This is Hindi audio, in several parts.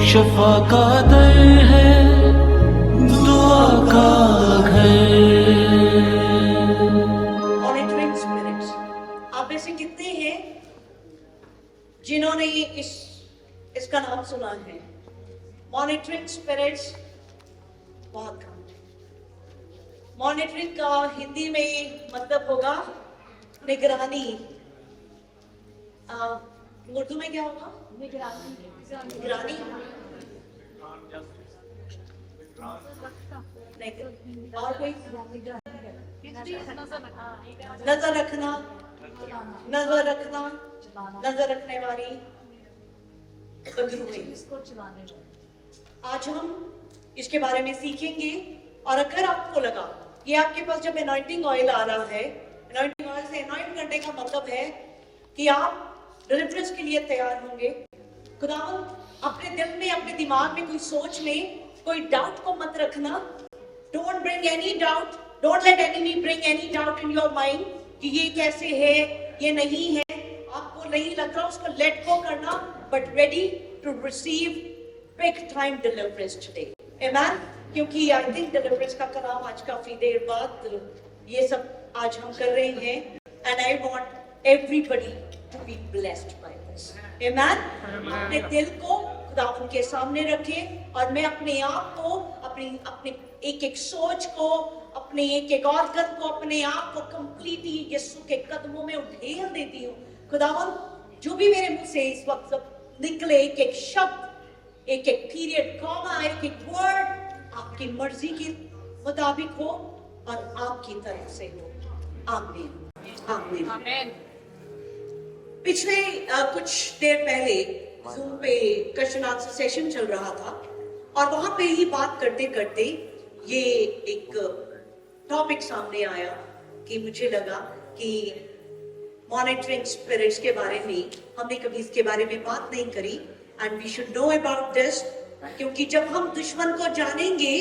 शफा का दर है, दुआ का घर। मॉनिटरिंग स्पिरिट्स, आप में से कितने हैं जिन्होंने इसका नाम सुना है? मॉनिटरिंग स्पिरिट्स बहुत कम। मॉनिटरिंग का हिंदी में मतलब होगा निगरानी। उर्दू में क्या होगा? निगरानी। और कोई? नजर रखना, नजर रखने वाली। आज हम इसके बारे में सीखेंगे। और अगर आपको लगा कि आपके पास जब एनॉइंटिंग ऑयल आ रहा है, एनॉइंटिंग ऑयल से एनॉइंट करने का मतलब है कि आप डिलीवरेंस के लिए तैयार होंगे। खुदावन अपने दिल में, अपने दिमाग में कोई सोच में कोई डाउट को मत रखना। Don't bring any doubt, don't let enemy bring any doubt in your mind कि ये कैसे है, ये नहीं है, आपको नहीं लग रहा, उसको लेट गो करना, but ready to receive big time deliverance today. Amen. क्योंकि आई थिंक डिलीवरेंस का कलाम आज काफी देर बाद ये सब आज हम कर रहे हैं, and I want everybody to be blessed by this. Amen. अपने दिल को खुदावन के सामने रखें और मैं अपने आप को, अपने एक एक सोच को, अपने एक एक ऑर्गन को, अपने आप को कंप्लीटली यीशु के कदमों में उठेल देती हूँ। खुदावन जो भी मेरे मुंह से इस वक्त निकले, एक एक शब्द, एक एक पीरियड, कॉमा, एक एक वर्ड आपकी मर्जी के मुताबिक हो और आपकी तरफ से हो। आमीन, आमीन, आमीन। पिछले कुछ देर पहले जूम पे क्वेश्चन आंसर सेशन चल रहा था और वहां पे ही बात करते करते ये एक टॉपिक सामने आया कि मुझे लगा कि मॉनिटरिंग स्पिरिट्स के बारे में हमने कभी इसके बारे में बात नहीं करी, and we should know about this. क्योंकि जब हम दुश्मन को जानेंगे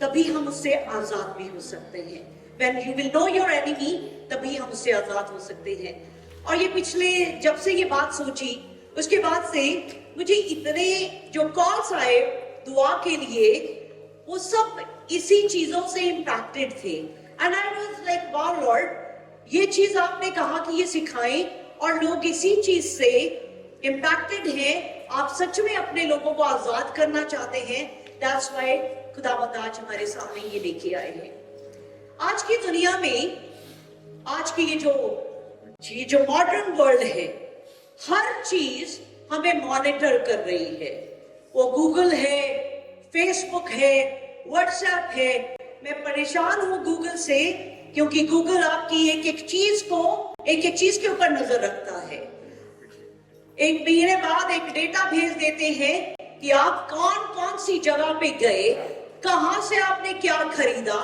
तभी हम उससे आजाद भी हो सकते हैं। When you will know your enemy, तभी हम उससे आजाद हो सकते हैं। और ये पिछले जब से ये बात सोची उसके बाद से मुझे इतने जो कॉल्स आए दुआ के लिए, वो सब इसी चीजों से इम्पैक्टेड थे। And I was like wow Lord, ये चीज आपने कहा कि ये सिखाएं और लोग इसी चीज से इम्पैक्टेड हैं। आप सच में अपने लोगों को आजाद करना चाहते हैं। दैट्स व्हाई खुदावंद आज हमारे सामने ये लेके आए हैं। आज की दुनिया में, आज की ये जो मॉडर्न वर्ल्ड है, हर चीज हमें मॉनिटर कर रही है। वो गूगल है, फेसबुक है, व्हाट्सएप है। मैं परेशान हूं गूगल से, क्योंकि गूगल आपकी एक एक चीज के ऊपर नजर रखता है। एक महीने बाद एक डेटा भेज देते हैं कि आप कौन कौन सी जगह पे गए, कहां से आपने क्या खरीदा।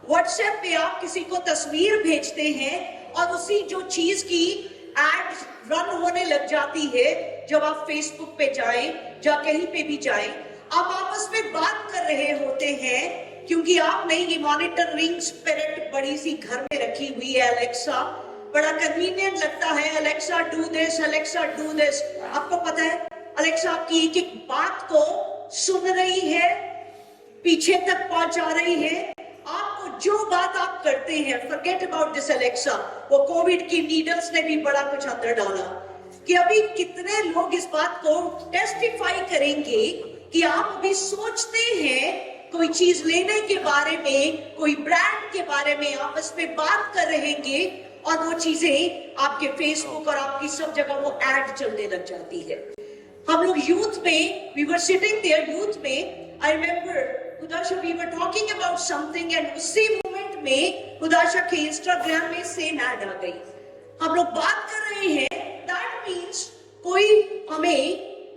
व्हाट्सएप पे आप किसी को तस्वीर भेजते हैं और उसी जो चीज की एड रन होने लग जाती है। जब आप फेसबुक पे जाएं या कहीं पे भी जाएं, आप आपस में बात कर रहे होते हैं, क्योंकि आपने ये मॉनिटरिंग स्पिरिट बड़ी सी घर में रखी हुई है। अलेक्सा बड़ा कन्वीनियंट लगता है, Alexa do this, Alexa do this. आपको पता है अलेक्सा आपकी एक एक बात को सुन रही है, पीछे तक पहुंचा रही है। आपको जो बात आप करते हैं, फॉरगेट अबाउट दिस अलेक्सा। वो कोविड की नीडल्स ने भी बड़ा कुछ अंदर डाला कि अभी कितने लोग इस बात को टेस्टिफाई करेंगे कि आप अभी सोचते हैं कोई चीज लेने के बारे में, कोई ब्रांड के बारे में आपस में बात कर रहेंगे और वो चीजें आपके फेसबुक और आपकी सब जगह वो एड चलने लग जाती है। हम लोग यूथ में, we were sitting there youth में, I remember खुदाशा we were talking about something and उसी मोमेंट में खुदाशा के इंस्टाग्राम में सेम एड आ गई। हम लोग बात कर रहे हैं, that means कोई हमें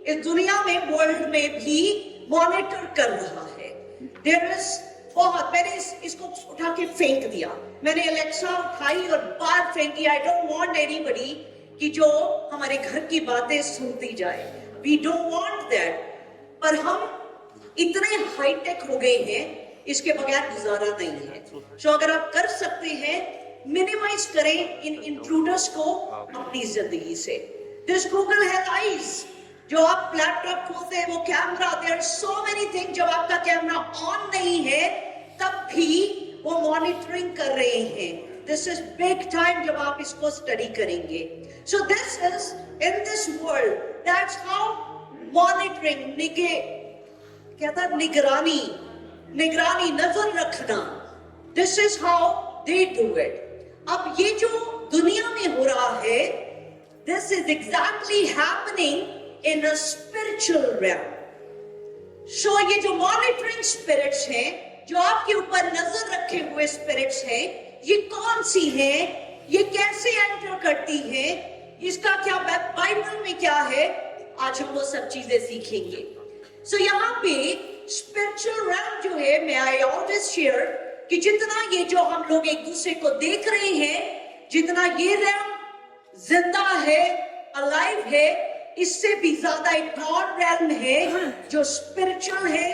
इस दुनिया में, वर्ल्ड में भी मॉनिटर कर रहा है। There is बहुत, मैंने इसको उठा के फेंक दिया। मैंने अलेक्सा उठाई और बाहर फेंकी। आई डोंट वांट एनीबॉडी कि जो हमारे घर की बातें सुनती जाए। We don't want that. पर हम इतने हाईटेक हो गए हैं, इसके बगैर गुजारा नहीं है। सो अगर आप कर सकते हैं, मिनिमाइज करें इन इंट्रूडर्स को अपनी जिंदगी से। दिस गूगल हैज आईज, जो आप लैपटॉप खोलते हैं वो camera, there are so many thing. जब आपका कैमरा ऑन नहीं है तब भी वो मॉनिटरिंग कर रहे हैं। दिस इज बिग टाइम जब आप इसको स्टडी करेंगे। So this is in this world, that's how monitoring, निगरानी, नजर रखना, this is how they do it. अब ये जो दुनिया में हो रहा है, this is exactly happening in a spiritual realm। सो ये जो मॉनिटरिंग स्पिरिट्स हैं, जो आपके ऊपर नजर रखे हुए स्पिरिट्स हैं, ये कौन सी हैं, ये कैसे एंटर करती हैं, इसका क्या बाइबल में क्या है, आज हम वो सब चीजें सीखेंगे। सो यहाँ पे स्पिरिचुअल realm जो है, मैं आई ऑलवेज शेयर कि जितना ये जो हम लोग एक दूसरे को देख रहे हैं, जितना ये realm जिंदा है, अलाइव है, इससे भी ज्यादा एक गॉड realm है जो स्पिरिचुअल है,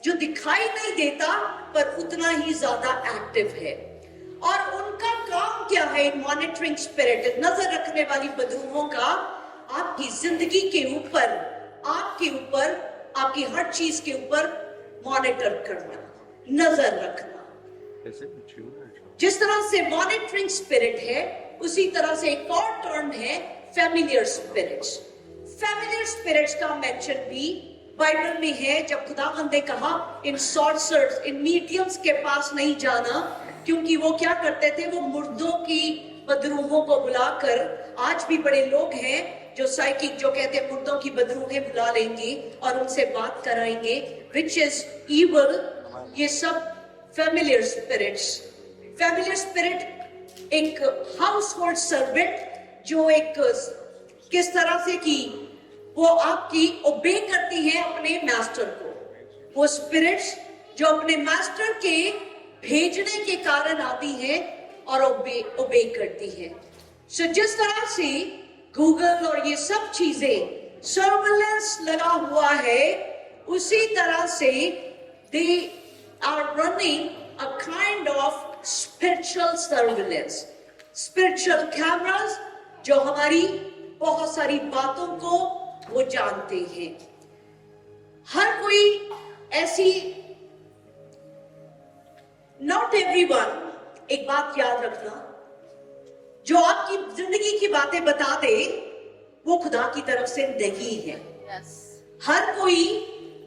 जो दिखाई नहीं देता पर उतना ही ज्यादा एक्टिव है। और उनका काम क्या है? मॉनिटरिंग स्पिरिट, नजर रखने वाली बदरूहों का आपकी जिंदगी के ऊपर, आपके ऊपर, आपकी हर चीज के ऊपर मॉनिटर करना, नजर रखना। जिस तरह से मॉनिटरिंग स्पिरिट है, उसी तरह से एक और टर्म है फैमिलियर स्पिरिट्स। फैमिलियर स्पिरिट्स का मेंशन भी बाइबल में है। जब खुदावंद ने कहा इन सॉर्सर्स, इन मीडियम्स के पास नहीं जाना, क्योंकि वो क्या करते थे, वो मुर्दों की बदरूहों को बुलाकर, आज भी बड़े लोग हैं जो साइकिक, जो कहते हैं मुर्दों की बदरूहें बुला लेंगे और उनसे बात कराएंगे, विच इज इवल। ये सब फैमिलियर स्पिरिट्स। फैमिलियर स्पिरिट एक हाउस होल्ड सर्वेंट, जो एक किस तरह से कि वो आपकी ओबे करती है अपने मास्टर को। वो स्पिरिट्स जो अपने मास्टर के भेजने के कारण आती है और ओबे करती है। सो जिस तरह से गूगल और ये सब चीजें सर्वेलेंस लगा हुआ है, उसी तरह से they are running a kind of spiritual surveillance, spiritual cameras, जो हमारी बहुत सारी बातों को वो जानते हैं। हर कोई ऐसी, नॉट एवरीवन, एक बात याद रखना, जो आपकी जिंदगी की बातें बता दे वो खुदा की तरफ से नहीं है। हर कोई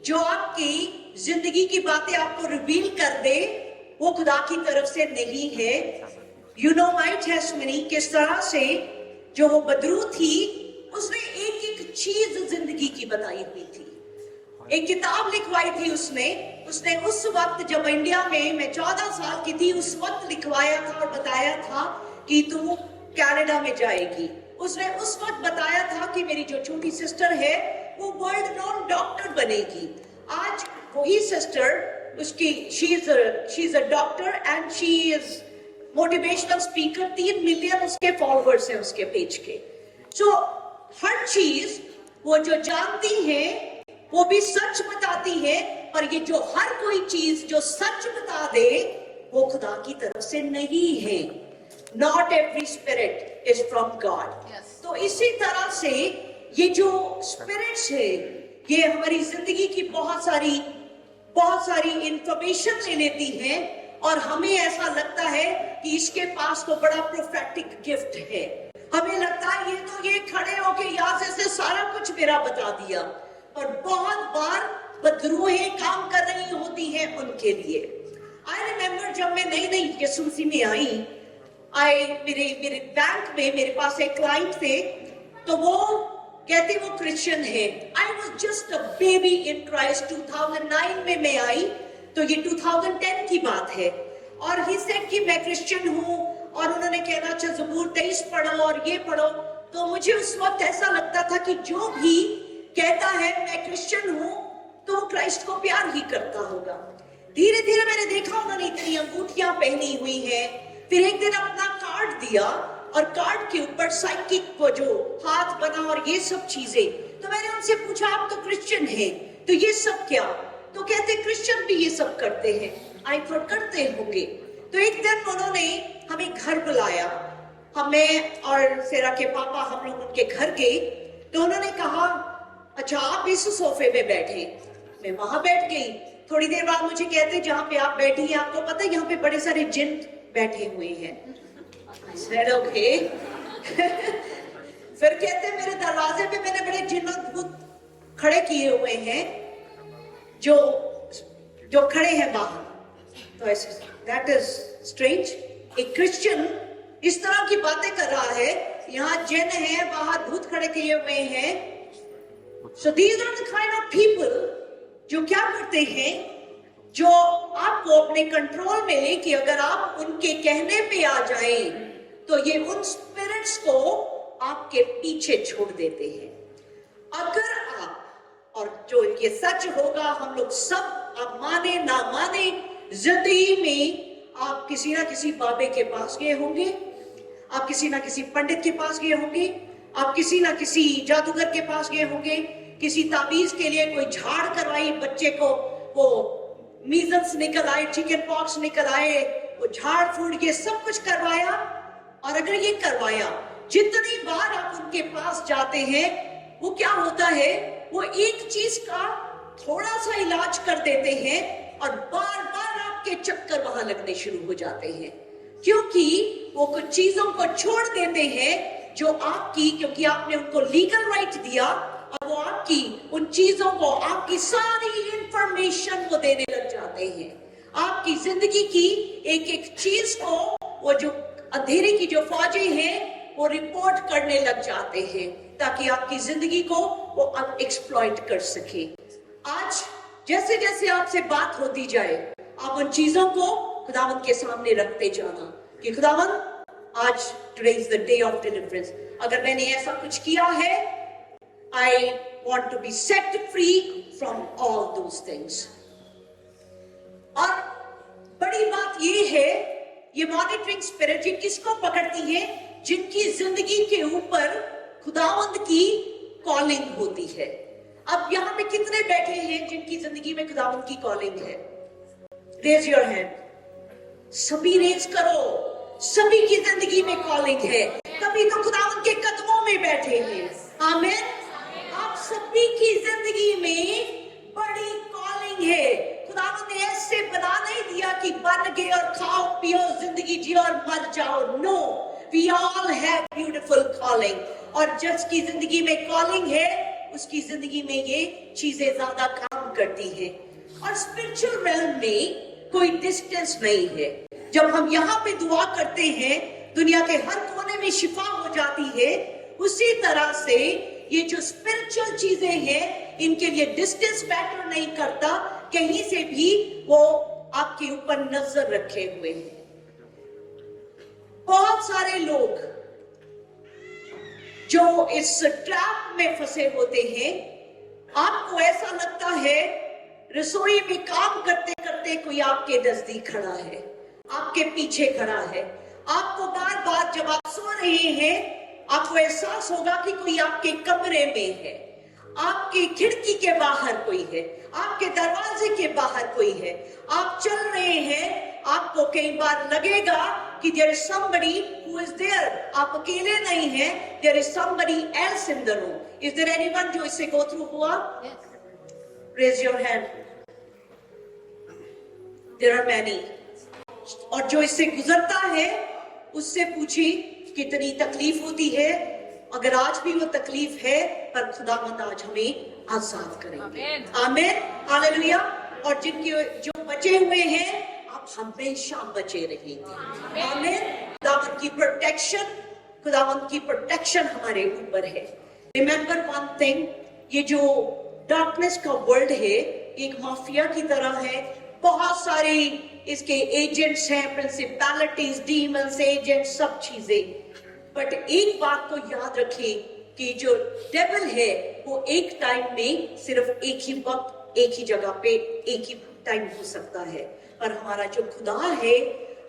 जो आपकी जिंदगी की बातें आपको रिवील कर दे वो खुदा की तरफ से नहीं है। यू नो माय टेस्टिमनी, किस तरह से जो वो बदरू थी, उसने एक एक चीज जिंदगी की बताई हुई थी। एक किताब लिखवाई थी उसने उस वक्त जब इंडिया में मैं 14 साल की थी, उस वक्त लिखवाया था और बताया था कि तू कनाडा में जाएगी। उसने उस वक्त बताया था कि मेरी जो छोटी सिस्टर है वो वर्ल्ड नोन डॉक्टर बनेगी। आज वही सिस्टर, उसकी she is a doctor and she is motivational speaker. 3 million उसके फॉलोअर्स हैं उसके पेज के। सो हर चीज वो जो जानती है वो भी सच बताती है, पर ये जो हर कोई चीज जो सच बता दे वो खुदा की तरफ से नहीं है। Not every spirit is from God. Yes. तो इसी तरह से ये जो स्पिरिट्स है, ये हमारी जिंदगी की बहुत सारी इंफॉर्मेशन ले लेती है और हमें ऐसा लगता है कि इसके पास तो बड़ा प्रोफेटिक गिफ्ट है। हमें लगता है ये खड़े होके यहाँ से सारा कुछ मेरा बता दिया, पर बहुत बार बदरूहें काम कर रही होती हैं उनके लिए। आई रिमेम्बर जब मैं नई यीशु मसीह में आई, मेरे बैंक में मेरे पास एक क्लाइंट थे, तो वो कहते वो क्रिश्चियन है। I was just a baby in Christ. 2009 में मैं आई, तो ये 2010 की बात है। और ही सेड कि मैं क्रिश्चियन हूँ, और उन्होंने कहना अच्छा ज़बूर 23 पढ़ो और ये पढ़ो। तो मुझे उस वक्त ऐसा लगता था कि जो भी कहता है मैं क्रिश्चियन हूँ तो वो क्राइस्ट को प्यार ही करता होगा। धीरे धीरे मैंने देखा उन्होंने इतनी अंगूठियां पहनी हुई हैं। फिर एक दिन अपना कार्ड दिया और कार्ड के ऊपर साइकिक को जो हाथ बना और ये सब चीजें। तो मैंने उनसे पूछा आप तो क्रिश्चियन हैं, तो ये सब क्या? तो कहते क्रिश्चियन भी ये सब करते हैं। आई थॉट करते होंगे। तो एक दिन उन्होंने हमें घर बुलाया, हमें और सेरा के पापा, हम लोग उनके घर गए। तो उन्होंने कहा अच्छा आप इस सोफे पे बैठे, मैं वहां बैठ गई। थोड़ी देर बाद मुझे कहते जहां पे आप बैठी हैं आपको पता है यहाँ पे बड़े सारे जिन बैठे हुए हैं। ओके फिर कहते मेरे दरवाजे पे मैंने बड़े जिन और भूत खड़े किए हुए हैं जो जो खड़े हैं बाहर। तो ऐसे दैट इज स्ट्रेंज। एक क्रिश्चियन इस तरह की बातें कर रहा है, यहाँ जिन है बाहर भूत खड़े किए हुए हैं। So these are the kind of people जो क्या करते हैं, जो आपको अपने कंट्रोल में ले कि अगर आप उनके कहने पे आ जाएं तो ये उन स्पिरिट्स को आपके पीछे छोड़ देते हैं। अगर आप, और जो ये सच होगा हम लोग सब, आप माने ना माने, जिंदगी में आप किसी ना किसी बाबे के पास गए होंगे, आप किसी ना किसी पंडित के पास गए होंगे, आप किसी ना किसी जादूगर के पास गए होंगे, किसी ताबीज के लिए कोई झाड़ करवाई, बच्चे को वो मीजल्स निकल आए, चिकन पॉक्स निकल आए, वो झाड़ फूड़ ये सब कुछ करवाया। और अगर ये करवाया, जितनी बार आप उनके पास जाते हैं वो क्या होता है, वो एक चीज का थोड़ा सा इलाज कर देते हैं और बार बार आपके चक्कर वहां लगने शुरू हो जाते हैं, क्योंकि वो कुछ चीजों को छोड़ देते हैं जो आपकी, क्योंकि आपने उनको लीगल राइट दिया और वो आपकी उन चीजों को, आपकी सारी इंफॉर्मेशन को देने लग जाते हैं। आपकी जिंदगी की एक एक चीज को वो जो अंधेरे की जो फौजी हैं वो रिपोर्ट करने लग जाते हैं ताकि आपकी जिंदगी को वो एक्सप्लॉइट कर सके। आज जैसे जैसे आपसे बात होती जाए आप उन चीजों को खुदावंद के सामने रखते जाना कि खुदावंद आज today is the day of deliverance. अगर मैंने ऐसा कुछ किया है, I want to be set free from all those things. और बड़ी बात ये है, ये मॉनिटरिंग स्पिरिट ये किसको पकड़ती है, जिनकी जिंदगी के ऊपर खुदावंद की कॉलिंग होती है। अब यहाँ पे कितने बैठे हैं जिनकी जिंदगी में खुदावंद की कॉलिंग है? Raise your hand. सभी रेज करो, सभी की जिंदगी में कॉलिंग है, कभी तो खुदावंद के कदमों में बैठे हैं। आमीन। आप सभी की जिंदगी में बड़ी कॉलिंग है। खुदावंद ने ऐसे बना नहीं दिया कि बन गए और खाओ पियो जिंदगी जियो और मर जाओ। No, we all have beautiful calling. और जिसकी जिंदगी में कॉलिंग है उसकी जिंदगी में ये चीजें ज्यादा काम करती है। और स्पिरिचुअल रेल्म में कोई डिस्टेंस नहीं है। जब हम यहाँ पे दुआ करते हैं दुनिया के हर कोने में शिफा हो जाती है, उसी तरह से ये जो स्पिरिचुअल चीजें हैं इनके लिए डिस्टेंस मैटर नहीं करता, कहीं से भी वो आपके ऊपर नजर रखे हुए हैं। बहुत सारे लोग जो इस ट्रैप में फंसे होते हैं, आपको ऐसा लगता है रसोई में काम करते करते कोई आपके नजदीक खड़ा है, आपके पीछे खड़ा है। आपको बार बार जब आप सो रहे हैं आपको एहसास होगा कि कोई आपके कमरे में है, आपकी खिड़की के बाहर कोई है, आपके दरवाजे के बाहर कोई है। आप चल रहे हैं, आपको कई बार लगेगा कि there is somebody who is there। आप अकेले नहीं हैं, there is somebody else in the room। Is there anyone जो इससे go through हुआ? Raise your hand। There are many। और जो इससे गुजरता है उससे पूछी कितनी तकलीफ होती है। अगर आज भी वो तकलीफ है पर खुदावंद आज हमें आजाद करेंगे। आमीन, हालेलुया। और जिनके जो बचे हुए हैं आप हमेशा बचे रहेंगे। आमीन। खुदावंद की प्रोटेक्शन, खुदावंद की प्रोटेक्शन हमारे ऊपर है। रिमेंबर वन थिंग, ये जो डार्कनेस का वर्ल्ड है एक माफिया की तरह है। बहुत सारे इसके एजेंट्स हैं, प्रिंसिपैलिटीज, डीमंस, एजेंट्स, सब चीजें। बट एक बात को याद रखिए कि जो डेविल है वो एक टाइम में सिर्फ एक ही वक्त एक ही जगह पे एक ही टाइम हो सकता है, पर हमारा जो खुदा है,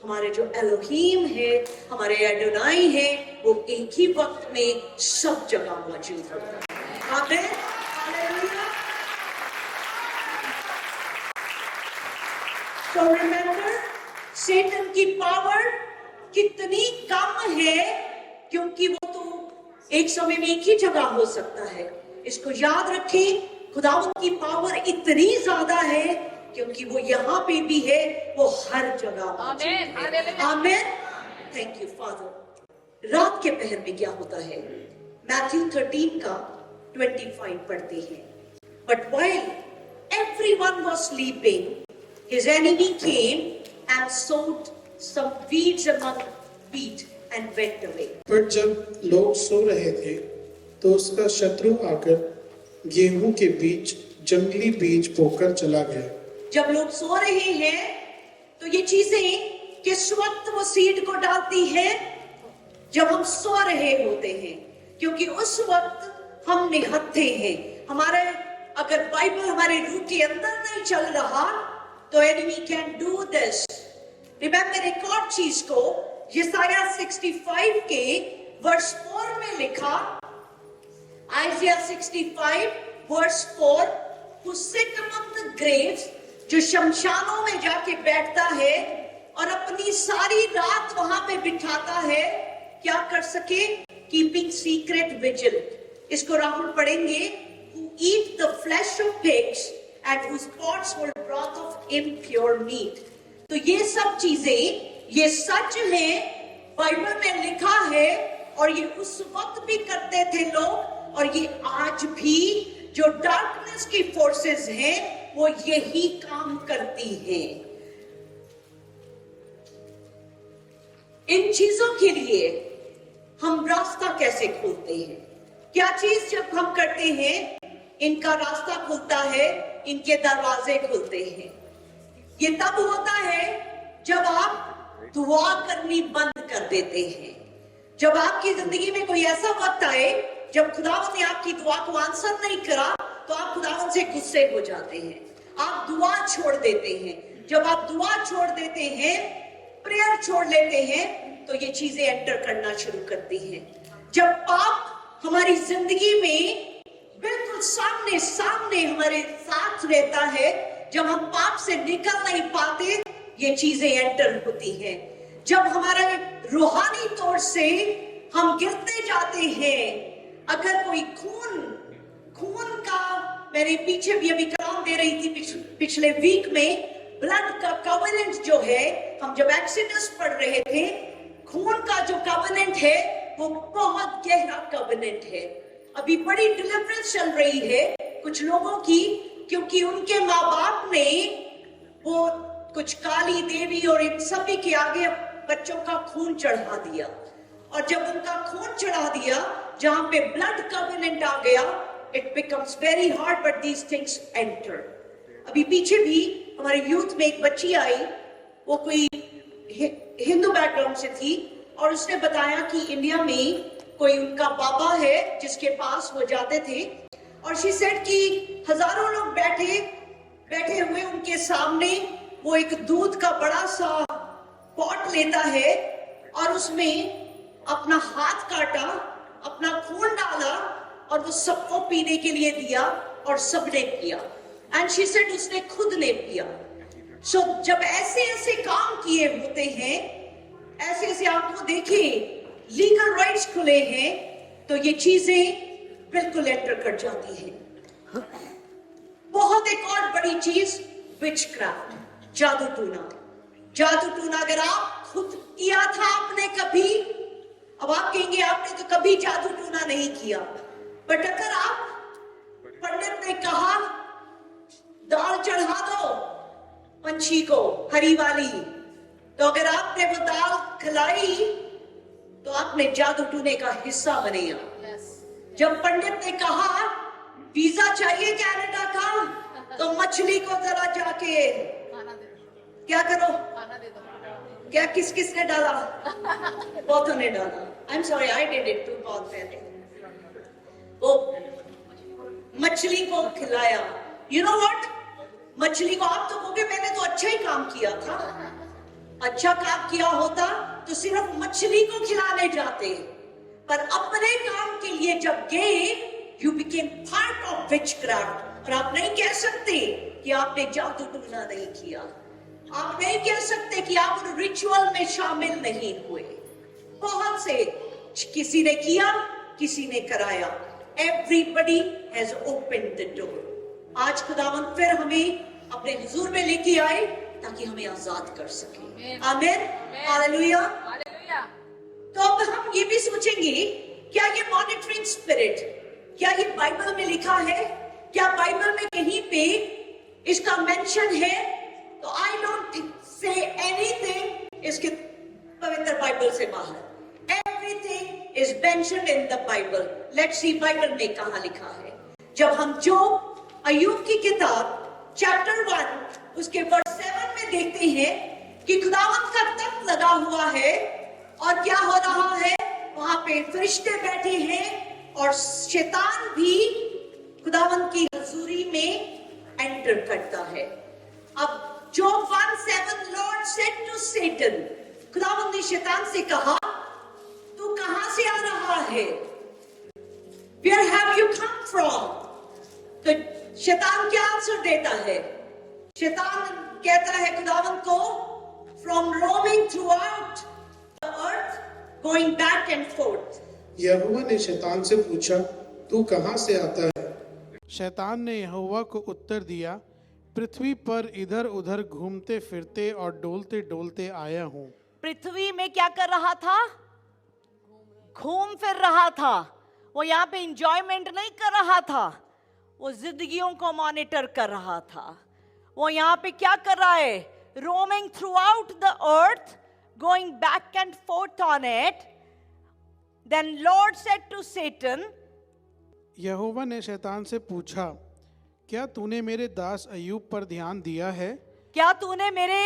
हमारे जो एलोहीम है, हमारे एडोनाई है, वो एक ही वक्त में सब जगह मौजूद होता है। आमीन, हालेलुया। So remember, Satan की पावर कितनी कम है, क्योंकि वो तो एक समय में एक ही जगह हो सकता है। इसको याद रखें, खुदावंद की पावर इतनी ज्यादा है क्योंकि वो यहाँ पे भी है, वो हर जगह मौजूद है। आमीन। Thank you father. रात के पहर में क्या होता है? मैथ्यू 13 का 25 पढ़ते हैं। But while everyone was sleeping, his enemy came and sowed some weeds among wheat and went away. पर जब लोग सो रहे थे तो उसका शत्रु आकर गेहूं के बीच जंगली बीज बोकर चला गया। जब लोग सो रहे हैं तो ये चीजें किस वक्त वो सीड को डालती है? जब हम सो रहे होते हैं, क्योंकि उस वक्त हम निहत्थे हैं। हमारे अगर बाइबल हमारे रूह के अंदर नहीं चल रहा तो enemy can do this. Remember एक और चीज को, यसाया 65 के वर्स 4 में लिखा, आइजिया 65 verse 4, who sit among the graves, जो शमशानों में जाके बैठता है और अपनी सारी रात वहां पे बिठाता है, क्या कर सके? Keeping secret vigil. इसको राहुल पढ़ेंगे, who eat the flesh of pigs and whose pots hold broth of impure meat। तो ये सब चीजें, ये सच है, बाइबल में लिखा है, और ये उस वक्त भी करते थे लोग, और ये आज भी जो डार्कनेस की फोर्सेस हैं वो यही काम करती हैं। इन चीजों के लिए हम रास्ता कैसे खोलते हैं? क्या चीज जब हम करते हैं इनका रास्ता खुलता है, इनके दरवाजे खुलते हैं। ये तब होता है जब आप दुआ करनी बंद कर देते हैं। जब आपकी जिंदगी में कोई ऐसा वक्त आए जब खुदावंद ने आपकी दुआ को आंसर नहीं करा तो आप खुदावंद से गुस्से हो जाते हैं, आप दुआ छोड़ देते हैं। जब आप दुआ छोड़ देते हैं, प्रेयर छोड़ लेते हैं, तो ये चीजें एंटर करना शुरू करती हैं। जब पाप हमारी जिंदगी में बिल्कुल सामने सामने हमारे साथ रहता है, जब हम पाप से निकल नहीं पाते, ये चीजें एंटर होती हैं। जब हमारे रूहानी तौर से हम गिरते जाते हैं, अगर कोई खून का, मैंने पीछे भी अभी काम दे रही थी पिछले वीक में, ब्लड का कवनेंट जो है, हम जब एक्सीडेंस पढ़ रहे थे, खून का जो कवनेंट है वो बहुत गहरा कवनेंट है। अभी बड़ी डिलीवरेंस चल रही है कुछ लोगों की, क्योंकि उनके माँ बाप ने वो कुछ काली देवी और इन सभी के आगे बच्चों का खून चढ़ा दिया, और जब उनका खून चढ़ा दिया, जहां पे ब्लड कवनेंट आ गया, it becomes very hard, but these things enter. अभी पीछे भी हमारे यूथ में एक बच्ची आई, वो कोई हिंदू बैकग्राउंड से थी, और उसने बताया कि इंडिया में कोई उनका बाबा है जिसके पास वो जाते थे, और शी सेड कि हजारों लोग बैठे हुए उनके सामने, वो एक दूध का बड़ा सा पॉट लेता है और उसमें अपना हाथ काटा, अपना खून डाला और वो सबको पीने के लिए दिया, और सबने पिया। एंड शी सेड उसने खुद ने पिया। सो जब ऐसे ऐसे काम किए होते हैं, ऐसे ऐसे आपको देखें, लीगल राइट्स खुले हैं, तो ये चीजें बिल्कुल एंटर कर जाती हैं। बहुत एक और बड़ी चीज, विचक्राफ्ट, जादू टूना। जादू टूना अगर आप खुद किया था आपने कभी, अब आप कहेंगे आपने तो कभी जादू टूना नहीं किया, बट अगर आप, पंडित ने कहा दाल चढ़ा दो पंछी को हरी वाली, तो अगर आपने वो दाल खिलाई तो आपने जादू टूने का हिस्सा बने। जब पंडित ने कहा वीजा चाहिए कनाडा का, तो मछली को जरा जाके क्या करो, क्या किस किसने डाला? बहुतों ने डाला। I am sorry, I did it too, बहुत पहले वो मछली को खिलाया। यू नो व्हाट, मछली को आप तो कहोगे मैंने तो अच्छा ही काम किया था। अच्छा काम किया होता तो सिर्फ मछली को खिलाने जाते, पर अपने काम के लिए जब गए, you became part of witchcraft. और आप नहीं कह सकते कि आपने जादू टूना नहीं किया, आप नहीं कह सकते कि आप उन रिचुअल में शामिल नहीं हुए। बहुत से, किसी ने किया, किसी ने कराया। Everybody has opened the door. आज खुदावन फिर हमें अपने हुजूर में लेके आए ताकि हमें आजाद कर सके। आमीन, हालेलुया। तो अब हम ये भी सोचेंगे, क्या ये मॉनिटरिंग स्पिरिट, क्या ये बाइबल में लिखा है? क्या बाइबल में कहीं पे इसका मेंशन है? तो आई डोंट से एनीथिंग इसके पवित्र बाइबल से बाहर। Everything is mentioned in the Bible. Let's see Bible में कहां लिखा है। जब हम जो अय्यूब की किताब चैप्टर 1 उसके वर्स 7 में देखते हैं कि खुदावंद का तख्त लगा हुआ है और क्या हो रहा है, वहां पे फरिश्ते बैठे हैं और शैतान भी खुदावंद की हजूरी में एंटर करता है। अब जो 1:7 लॉर्ड सेड टू सैटन, खुदावंद ने शैतान से कहा, तू कहां से आ रहा है? Where have you come from? तो शैतान क्या आंसर देता है? शैतान कहता है खुदावंद को, from roaming throughout the earth, going back and forth. यहोवा ने शैतान से पूछा, तू कहां से आता है? शैतान ने यहोवा को उत्तर दिया, पृथ्वी पर इधर उधर घूमते फिरते और डोलते डोलते आया हूँ। पृथ्वी में क्या कर रहा था? घूम फिर रहा था। वो यहाँ पे इंजॉयमेंट नहीं कर रहा था, वो जिंदगियों को मॉनिटर कर रहा था। वो यहाँ पे क्या कर रहा है? Roaming throughout the earth, going back and forth on it. Then Lord said to Satan, यहोवा ने शैतान से पूछा, क्या तूने मेरे दास अय्यूब पर ध्यान दिया है? क्या तूने मेरे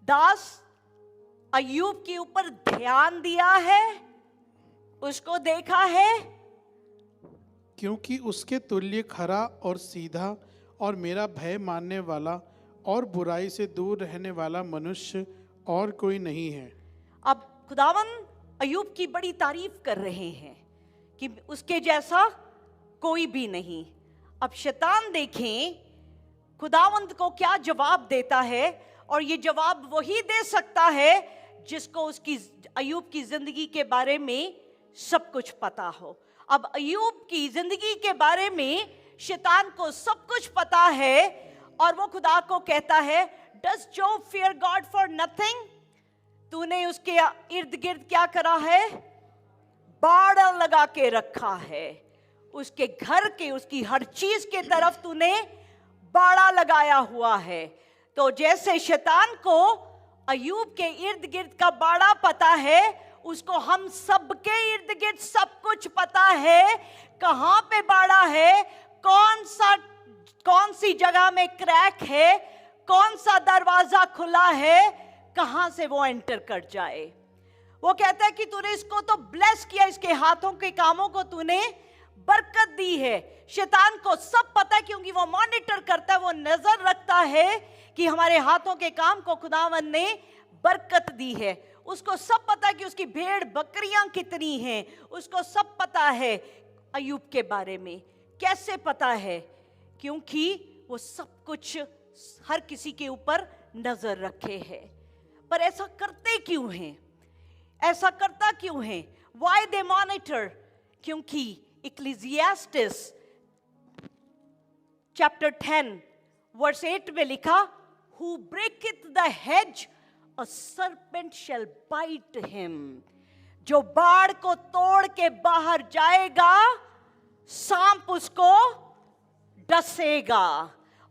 दास अय्यूब के ऊपर ध्यान दिया है? उसको देखा है? क्योंकि उसके तुल्य खरा और सीधा और मेरा भय मानने वाला और बुराई से दूर रहने वाला मनुष्य और कोई नहीं है। अब खुदावन अय्यूब की बड़ी तारीफ कर रहे हैं कि उसके जैसा कोई भी नहीं। अब शैतान देखें खुदावंद को क्या जवाब देता है, और ये जवाब वही दे सकता है जिसको उसकी अय्यूब की जिंदगी के बारे में सब कुछ पता हो। अब अय्यूब की जिंदगी के बारे में शैतान को सब कुछ पता है और वो खुदा को कहता है, does job fear God for nothing? तूने उसके इर्द गिर्द क्या करा है? बाड़ लगा के रखा है। उसके घर के, उसकी हर चीज के तरफ तूने बाड़ा लगाया हुआ है। तो जैसे शैतान को अय्यूब के इर्द गिर्द का बाड़ा पता है, उसको हम सबके इर्द गिर्द सब कुछ पता है। कहां पे बाड़ा है, कौन सी जगह में क्रैक है, कौन सा दरवाजा खुला है, कहां से वो एंटर कर जाए। वो कहता है कि तूने इसको तो ब्लेस किया, इसके हाथों के कामों को तूने बरकत दी है। शैतान को सब पता है क्योंकि वो मॉनिटर करता है, वो नजर रखता है कि हमारे हाथों के काम को खुदावंद ने बरकत दी है। उसको सब पता है कि उसकी भेड़ बकरियां कितनी हैं, उसको सब पता है अय्यूब के बारे में। कैसे पता है? क्योंकि वो सब कुछ हर किसी के ऊपर नजर रखे है। पर ऐसा करते क्यों हैं? ऐसा करता क्यों है? Why they monitor? क्योंकि इक्लेसियास्टिस चैप्टर 10 वर्स 8 में लिखा, Who breaketh the hedge, a serpent shall bite him. जो बाड़ को तोड़ के बाहर जाएगा, सांप उसको डसेगा।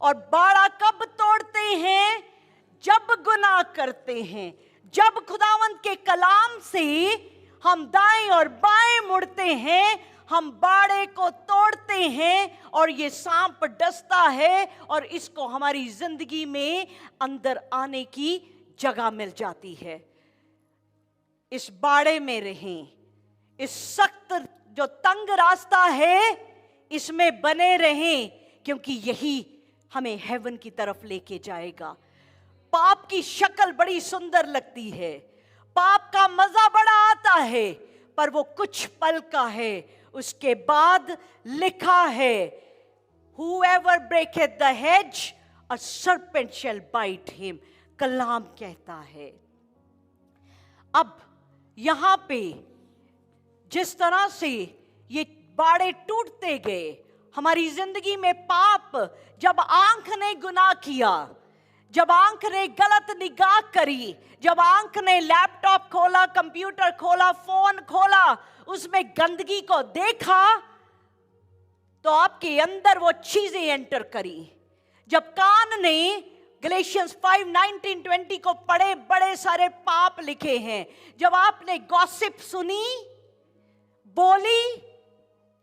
और बाड़ा कब तोड़ते हैं? जब गुनाह करते हैं। जब खुदावंद के कलाम से हम दाएं और बाएं मुड़ते हैं, हम बाड़े को तोड़ते हैं और ये सांप डसता है और इसको हमारी जिंदगी में अंदर आने की जगह मिल जाती है। इस बाड़े में रहें, इस सख्त जो तंग रास्ता है इसमें बने रहें, क्योंकि यही हमें हेवन की तरफ लेके जाएगा। पाप की शक्ल बड़ी सुंदर लगती है, पाप का मजा बड़ा आता है, पर वो कुछ पल का है। उसके बाद लिखा है, Whoever breaketh the hedge, a serpent shall bite him. कलाम कहता है। अब यहां पे जिस तरह से ये बाड़े टूटते गए। हमारी जिंदगी में पाप, जब आंख ने गुनाह किया, जब आंख ने गलत निगाह करी, जब आंख ने लैपटॉप खोला, कंप्यूटर खोला, फोन खोला, उसमें गंदगी को देखा, तो आपके अंदर वो चीजें एंटर करी। जब कान ने गलेशियंस 5:19-20 को पढ़े, बड़े सारे पाप लिखे हैं। जब आपने गॉसिप सुनी, बोली,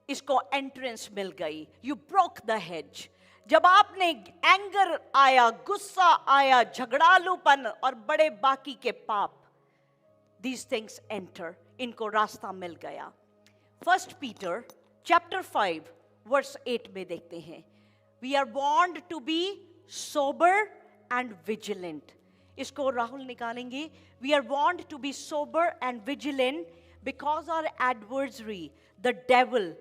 इसको एंट्रेंस मिल गई। You broke the hedge. जब आपने एंगर आया, गुस्सा आया, झगड़ालूपन और बड़े बाकी के पाप, दीज थिंग्स एंटर, इनको रास्ता मिल गया। 1 पीटर चैप्टर 5 वर्स 8 में देखते हैं, we are warned to be sober and vigilant. इसको राहुल निकालेंगे। We are warned to be sober and vigilant because our adversary the devil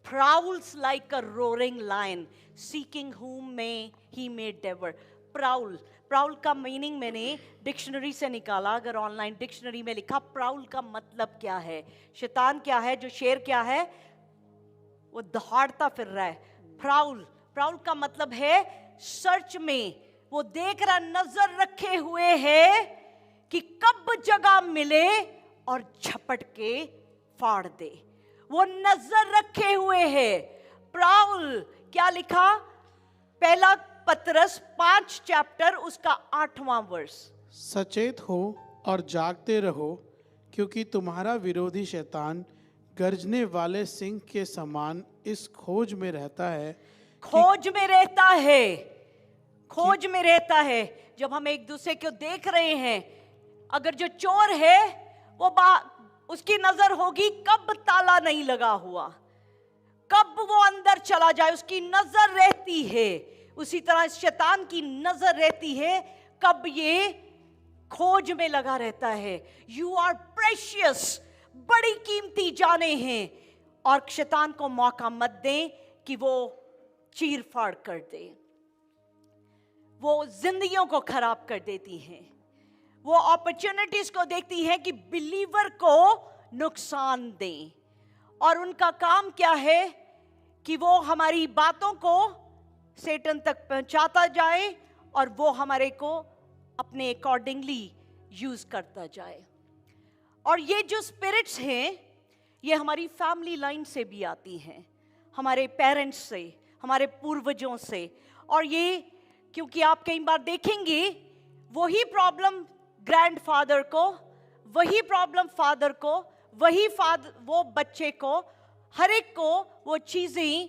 prowls like a roaring lion seeking whom he may devour. prowl का मीनिंग मैंने डिक्शनरी से निकाला। अगर ऑनलाइन डिक्शनरी में लिखा प्राउल का मतलब क्या है, शैतान क्या है, जो शेर क्या है, वो दहाड़ता फिर रहा है। प्राउल का मतलब है सर्च में, वो देख रहा, नजर रखे हुए है कि कब जगह मिले और झपट के फाड़ दे। वो नजर रखे हुए है। प्राउल क्या लिखा, पहला पतरस 5 चैप्टर उसका 8वां वर्स, सचेत हो और जागते रहो, क्योंकि तुम्हारा विरोधी शैतान गरजने वाले सिंह के समान इस खोज में रहता है। खोज में रहता है। जब हम एक दूसरे को देख रहे हैं, अगर जो चोर है वो उसकी नजर होगी कब ताला नहीं लगा हुआ, कब वो अंदर चला जाए, उसकी नजर रहती है। उसी तरह शैतान की नजर रहती है, कब ये खोज में लगा रहता है। यू आर प्रेशियस, बड़ी कीमती जाने हैं, और शैतान को मौका मत दें कि वो चीर फाड़ कर दे। वो जिंदगियों को खराब कर देती हैं। वो अपॉर्चुनिटीज को देखती हैं कि बिलीवर को नुकसान दें, और उनका काम क्या है कि वो हमारी बातों को सैतान तक पहुंचाता जाए और वो हमारे को अपने अकॉर्डिंगली यूज करता जाए। और ये जो स्पिरिट्स हैं, ये हमारी फैमिली लाइन से भी आती हैं, हमारे पेरेंट्स से, हमारे पूर्वजों से। और ये क्योंकि आप कई बार देखेंगे वही प्रॉब्लम ग्रैंडफादर को, वही प्रॉब्लम फादर को, वो बच्चे को, हर एक को वो चीजें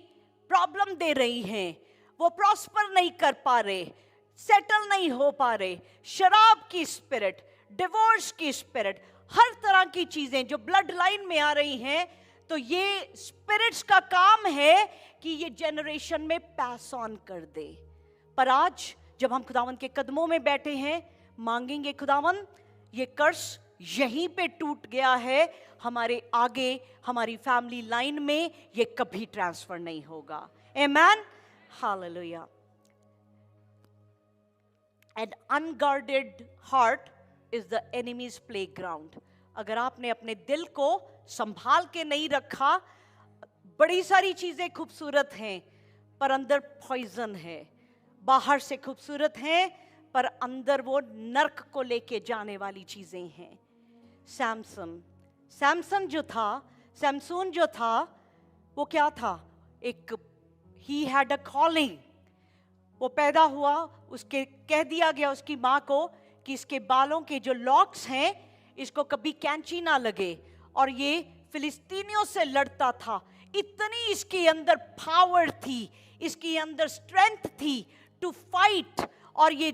प्रॉब्लम दे रही हैं। वो प्रॉस्पर नहीं कर पा रहे, सेटल नहीं हो पा रहे। शराब की स्पिरिट, डिवोर्स की स्पिरिट, हर तरह की चीजें जो ब्लड लाइन में आ रही हैं, तो ये स्पिरिट्स का काम है कि ये जनरेशन में पास ऑन कर दे। पर आज जब हम खुदावन के कदमों में बैठे हैं, मांगेंगे खुदावन, ये कर्स यहीं पे टूट गया है, हमारे आगे हमारी फैमिली लाइन में ये कभी ट्रांसफर नहीं होगा। आमेन, hallelujah. An unguarded heart is the enemy's playground. अगर आपने अपने दिल को संभाल के नहीं रखा, बड़ी सारी चीजें खूबसूरत हैं पर अंदर पॉइजन है। बाहर से खूबसूरत हैं पर अंदर वो नर्क को लेके जाने वाली चीजें हैं। सैमसन जो था वो क्या था, एक ही हैड अ कॉलिंग। वो पैदा हुआ, उसके कह दिया गया उसकी माँ को कि इसके बालों के जो लॉक्स हैं इसको कभी कैंची ना लगे, और ये फिलिस्तीनियों से लड़ता था। इतनी इसके अंदर पावर थी, इसके अंदर स्ट्रेंथ थी टू फाइट, और ये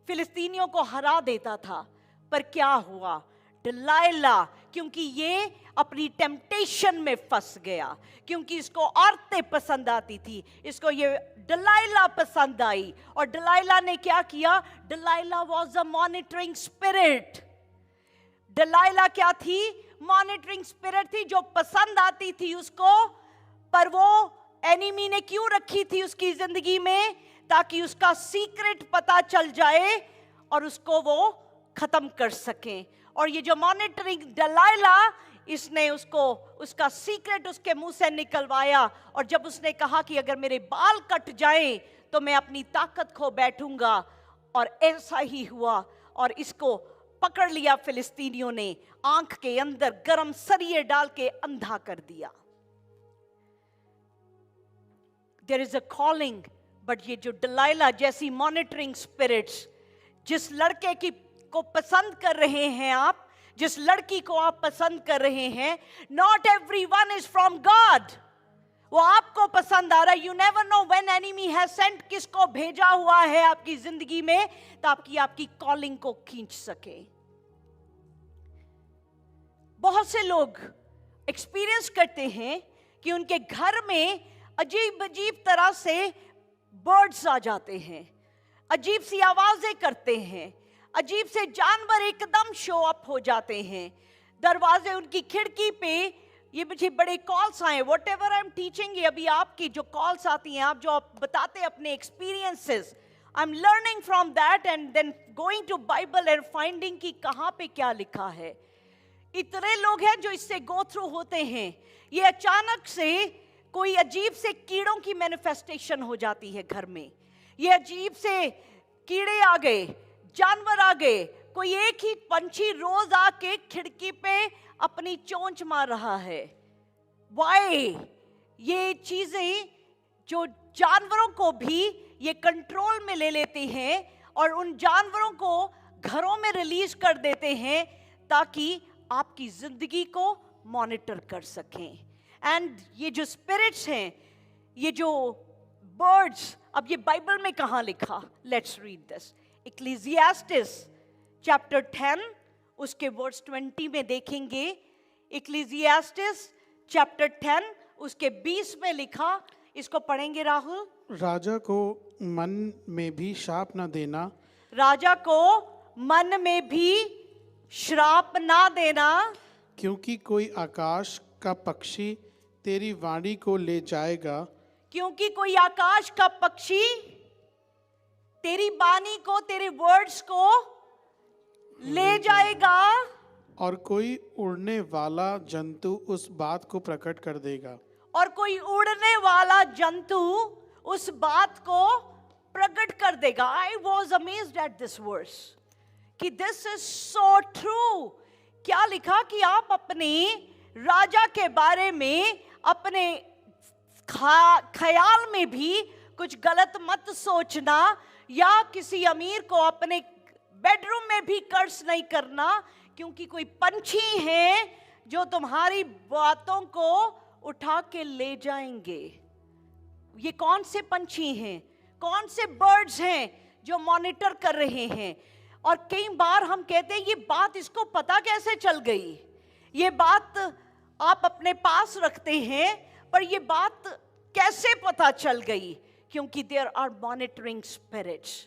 फिलिस्तीनियों को हरा देता था। पर क्या हुआ, डिलाइला, क्योंकि ये अपनी टेम्पटेशन में फंस गया, क्योंकि इसको औरतें पसंद आती थी, इसको ये डिलाइला पसंद आई। और डिलाइला ने क्या किया, Delilah was a monitoring spirit. Delilah क्या थी, मॉनिटरिंग स्पिरिट थी, जो पसंद आती थी उसको, पर वो एनिमी ने क्यों रखी थी उसकी जिंदगी में, ताकि उसका सीक्रेट पता चल जाए और उसको वो खत्म कर सके। और ये जो मॉनिटरिंग डिलाइला, इसने उसको उसका सीक्रेट उसके मुंह से निकलवाया, और जब उसने कहा कि अगर मेरे बाल कट जाएं तो मैं अपनी ताकत खो बैठूंगा, और ऐसा ही हुआ। और इसको पकड़ लिया फिलिस्तीनियों ने, आंख के अंदर गरम सरिये डाल के अंधा कर दिया। There is a calling, but ये जो दलाइला जैसी मॉनिटरिंग स्पिरिट्स, जिस लड़के की को पसंद कर रहे हैं आप, जिस लड़की को आप पसंद कर रहे हैं, not everyone is from God. वो आपको पसंद आ रहा है। You never know when enemy has sent, किसको भेजा हुआ है आपकी जिंदगी में ताकि आपकी कॉलिंग को खींच सके। बहुत से लोग एक्सपीरियंस करते हैं कि उनके घर में अजीब अजीब तरह से बर्ड्स आ जाते हैं, अजीब सी आवाजें करते हैं, अजीब से जानवर एकदम शो अप हो जाते हैं। दरवाजे, उनकी खिड़की पे ये मुझे बड़े कॉल्स आए। What ever I am teaching, ये अभी आपकी जो कॉल्स आती हैं, आप जो आप बताते हैं अपने experiences, I am learning from that and then going to Bible and finding कि कहाँ पे क्या लिखा है। इतने लोग हैं जो इससे गो थ्रू होते हैं। ये अचानक से कोई अजीब से कीड़ों की मैनिफेस्टेशन हो जाती है घर में। ये अजीब से कीड़े आ गए, जानवर आ गए, कोई एक ही पंछी रोज आके खिड़की पे अपनी चोंच मार रहा है। वाई? ये चीजें जो जानवरों को भी ये कंट्रोल में ले लेती हैं और उन जानवरों को घरों में रिलीज कर देते हैं ताकि आपकी जिंदगी को मॉनिटर कर सकें। एंड ये जो स्पिरिट्स हैं, ये जो बर्ड्स, अब ये बाइबल में कहाँ लिखा? Let's read this. Ecclesiastes chapter 10 उसके वर्स 20 में देखेंगे। इक्लेसियास्टिस चैप्टर 10 उसके 20 में लिखा, इसको पढ़ेंगे राहुल। राजा को मन में भी श्राप न देना, राजा को मन में भी श्राप ना देना, क्योंकि कोई आकाश का पक्षी तेरी वाणी को ले जाएगा, क्योंकि कोई आकाश का पक्षी तेरी बानी को, तेरे वर्ड्स को ले जाएगा, और कोई उड़ने वाला जंतु उस बात को प्रकट कर देगा। और कोई उड़ने वाला जंतु उस बात को प्रकट कर देगा। I was amazed at this verse कि दिस इज सो ट्रू। क्या लिखा कि आप अपने राजा के बारे में अपने ख्याल में भी कुछ गलत मत सोचना, या किसी अमीर को अपने बेडरूम में भी कर्ज नहीं करना, क्योंकि कोई पंछी है जो तुम्हारी बातों को उठा के ले जाएंगे। ये कौन से पंछी हैं, कौन से बर्ड्स हैं जो मॉनिटर कर रहे हैं? और कई बार हम कहते हैं ये बात इसको पता कैसे चल गई, ये बात आप अपने पास रखते हैं, पर ये बात कैसे पता चल गई? क्योंकि there are monitoring spirits.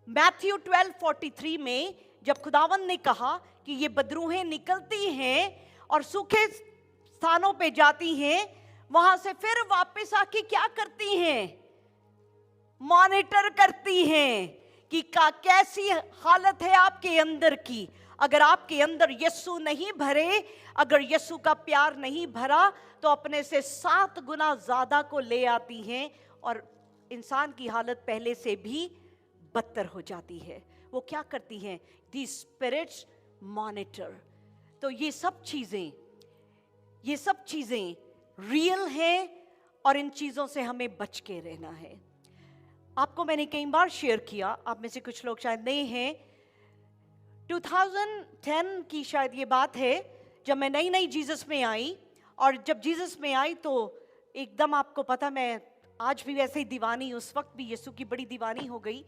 Matthew 12:43 में जब खुदावंद ने कहा कि ये बदरूहें निकलती हैं और सूखे स्थानों पे जाती हैं, वहां से फिर वापस आके क्या करती हैं? मॉनिटर करती हैं कि कैसी हालत है आपके अंदर की। अगर आपके अंदर यीशु नहीं भरे, अगर यीशु का प्यार नहीं भरा, तो अपने से 7 गुना ज्यादा को ले आती हैं और इंसान की हालत पहले से भी बदतर हो जाती है। वो क्या करती हैं? The spirit's monitor. तो ये सब चीजें रियल हैं और इन चीजों से हमें बच के रहना है। आपको मैंने कई बार शेयर किया, आप में से कुछ लोग शायद नए हैं, 2010 की शायद ये बात है, जब मैं नई जीसस में आई। और जब जीसस में आई तो एकदम, आपको पता, मैं आज भी वैसे ही दीवानी, उस वक्त भी यीशु की बड़ी दीवानी हो गई।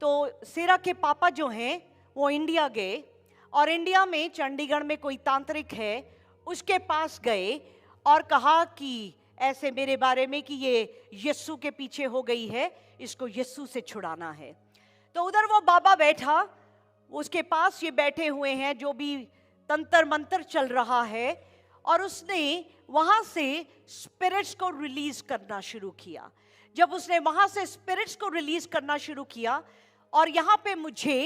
तो सेरा के पापा जो हैं वो इंडिया गए, और इंडिया में चंडीगढ़ में कोई तांत्रिक है, उसके पास गए और कहा कि ऐसे मेरे बारे में कि ये यीशु के पीछे हो गई है, इसको यीशु से छुड़ाना है। तो उधर वो बाबा बैठा, उसके पास ये बैठे हुए हैं जो भी तंत्र मंत्र चल रहा है, और उसने वहां से स्पिरिट्स को रिलीज करना शुरू किया। जब उसने वहां से स्पिरिट्स को रिलीज करना शुरू किया, और यहाँ पे मुझे